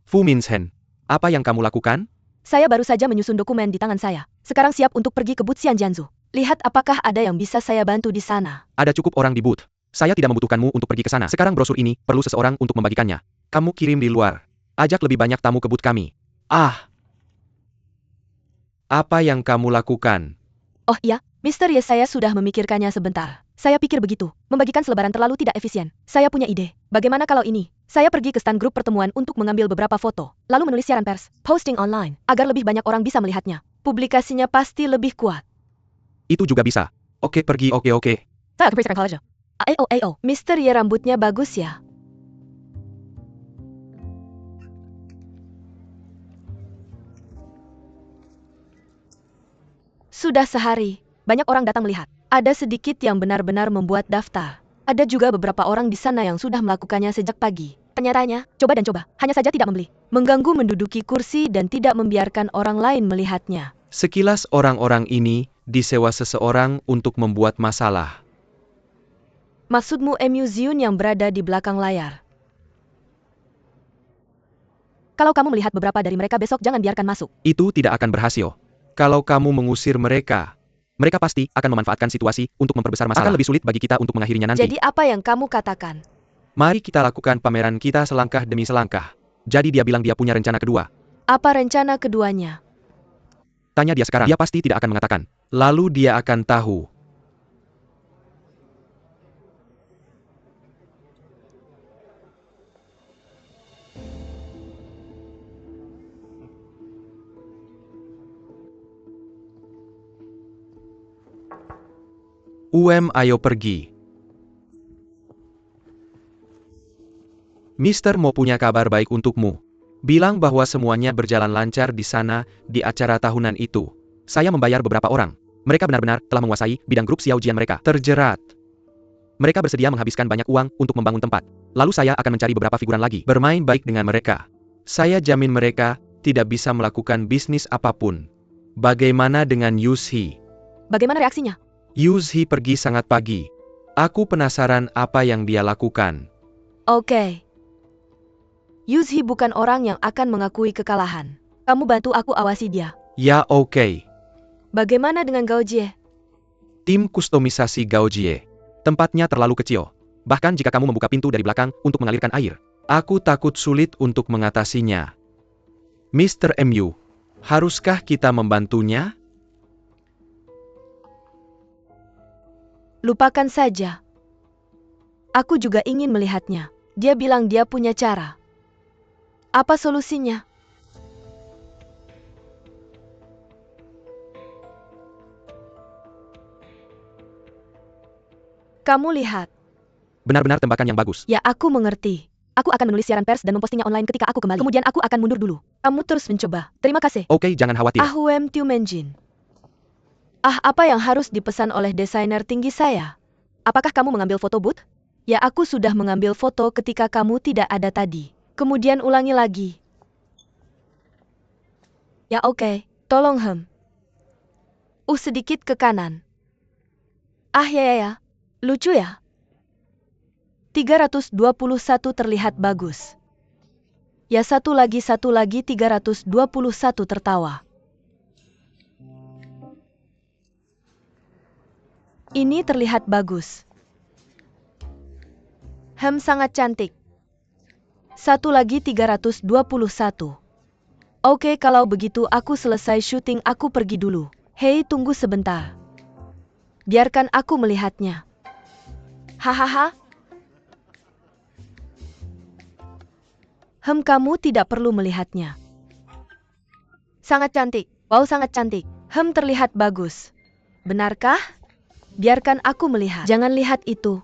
Fu Minzhen, apa yang kamu lakukan? Saya baru saja menyusun dokumen di tangan saya. Sekarang siap untuk pergi ke booth Xianjianzu. Lihat apakah ada yang bisa saya bantu di sana. Ada cukup orang di booth. Saya tidak membutuhkanmu untuk pergi ke sana. Sekarang brosur ini perlu seseorang untuk membagikannya. Kamu kirim di luar. Ajak lebih banyak tamu ke booth kami. Apa yang kamu lakukan? Oh iya, Mr. Ye, saya sudah memikirkannya sebentar. Saya pikir begitu. Membagikan selebaran terlalu tidak efisien. Saya punya ide. Bagaimana kalau ini? Saya pergi ke stand grup pertemuan untuk mengambil beberapa foto, lalu menulis siaran pers, posting online, agar lebih banyak orang bisa melihatnya. Publikasinya pasti lebih kuat. Itu juga bisa. Oke, pergi, oke. Saya kepercayaan college. Ayo, Mr. Ye, rambutnya bagus ya. Sudah sehari, banyak orang datang melihat. Ada sedikit yang benar-benar membuat daftar. Ada juga beberapa orang di sana yang sudah melakukannya sejak pagi. Kenyataannya, coba, hanya saja tidak membeli. Mengganggu menduduki kursi dan tidak membiarkan orang lain melihatnya. Sekilas orang-orang ini disewa seseorang untuk membuat masalah. Maksudmu MU Ziun yang berada di belakang layar? Kalau kamu melihat beberapa dari mereka besok, jangan biarkan masuk. Itu tidak akan berhasil. Kalau kamu mengusir mereka, mereka pasti akan memanfaatkan situasi untuk memperbesar masalah. Akan lebih sulit bagi kita untuk mengakhirinya nanti. Jadi apa yang kamu katakan? Mari kita lakukan pameran kita selangkah demi selangkah. Jadi dia bilang dia punya rencana kedua. Apa rencana keduanya? Tanya dia sekarang, dia pasti tidak akan mengatakan. Lalu dia akan tahu. Ayo pergi. Mister Mo punya kabar baik untukmu. Bilang bahwa semuanya berjalan lancar di sana, di acara tahunan itu. Saya membayar beberapa orang. Mereka benar-benar telah menguasai bidang grup Xiaojian mereka. Terjerat. Mereka bersedia menghabiskan banyak uang untuk membangun tempat. Lalu saya akan mencari beberapa figuran lagi. Bermain baik dengan mereka. Saya jamin mereka tidak bisa melakukan bisnis apapun. Bagaimana dengan Yushi? Bagaimana reaksinya? Yushi pergi sangat pagi. Aku penasaran apa yang dia lakukan. Oke. Yushi bukan orang yang akan mengakui kekalahan. Kamu bantu aku awasi dia. Ya oke. Bagaimana dengan Gaojie? Tim kustomisasi Gaojie. Tempatnya terlalu kecil. Bahkan jika kamu membuka pintu dari belakang untuk mengalirkan air. Aku takut sulit untuk mengatasinya. Mr. MU, haruskah kita membantunya? Lupakan saja. Aku juga ingin melihatnya. Dia bilang dia punya cara. Apa solusinya? Kamu lihat. Benar-benar tembakan yang bagus. Ya, aku mengerti. Aku akan menulis siaran pers dan mempostingnya online ketika aku kembali. Kemudian aku akan mundur dulu. Kamu terus mencoba. Terima kasih. Oke, jangan khawatir. Ahuem Tiumenjin. Apa yang harus dipesan oleh desainer tinggi saya? Apakah kamu mengambil foto booth? Ya, aku sudah mengambil foto ketika kamu tidak ada tadi. Kemudian ulangi lagi. Ya oke, tolong sedikit ke kanan. Ya. Lucu ya? 321 terlihat bagus. Ya, satu lagi 321 tertawa. Ini terlihat bagus. Sangat cantik. Satu lagi 321. Oke, kalau begitu aku selesai syuting, aku pergi dulu. Hei, tunggu sebentar. Biarkan aku melihatnya. Hahaha. Kamu tidak perlu melihatnya. Sangat cantik. Wow, sangat cantik. Terlihat bagus. Benarkah? Biarkan aku melihat. Jangan lihat itu.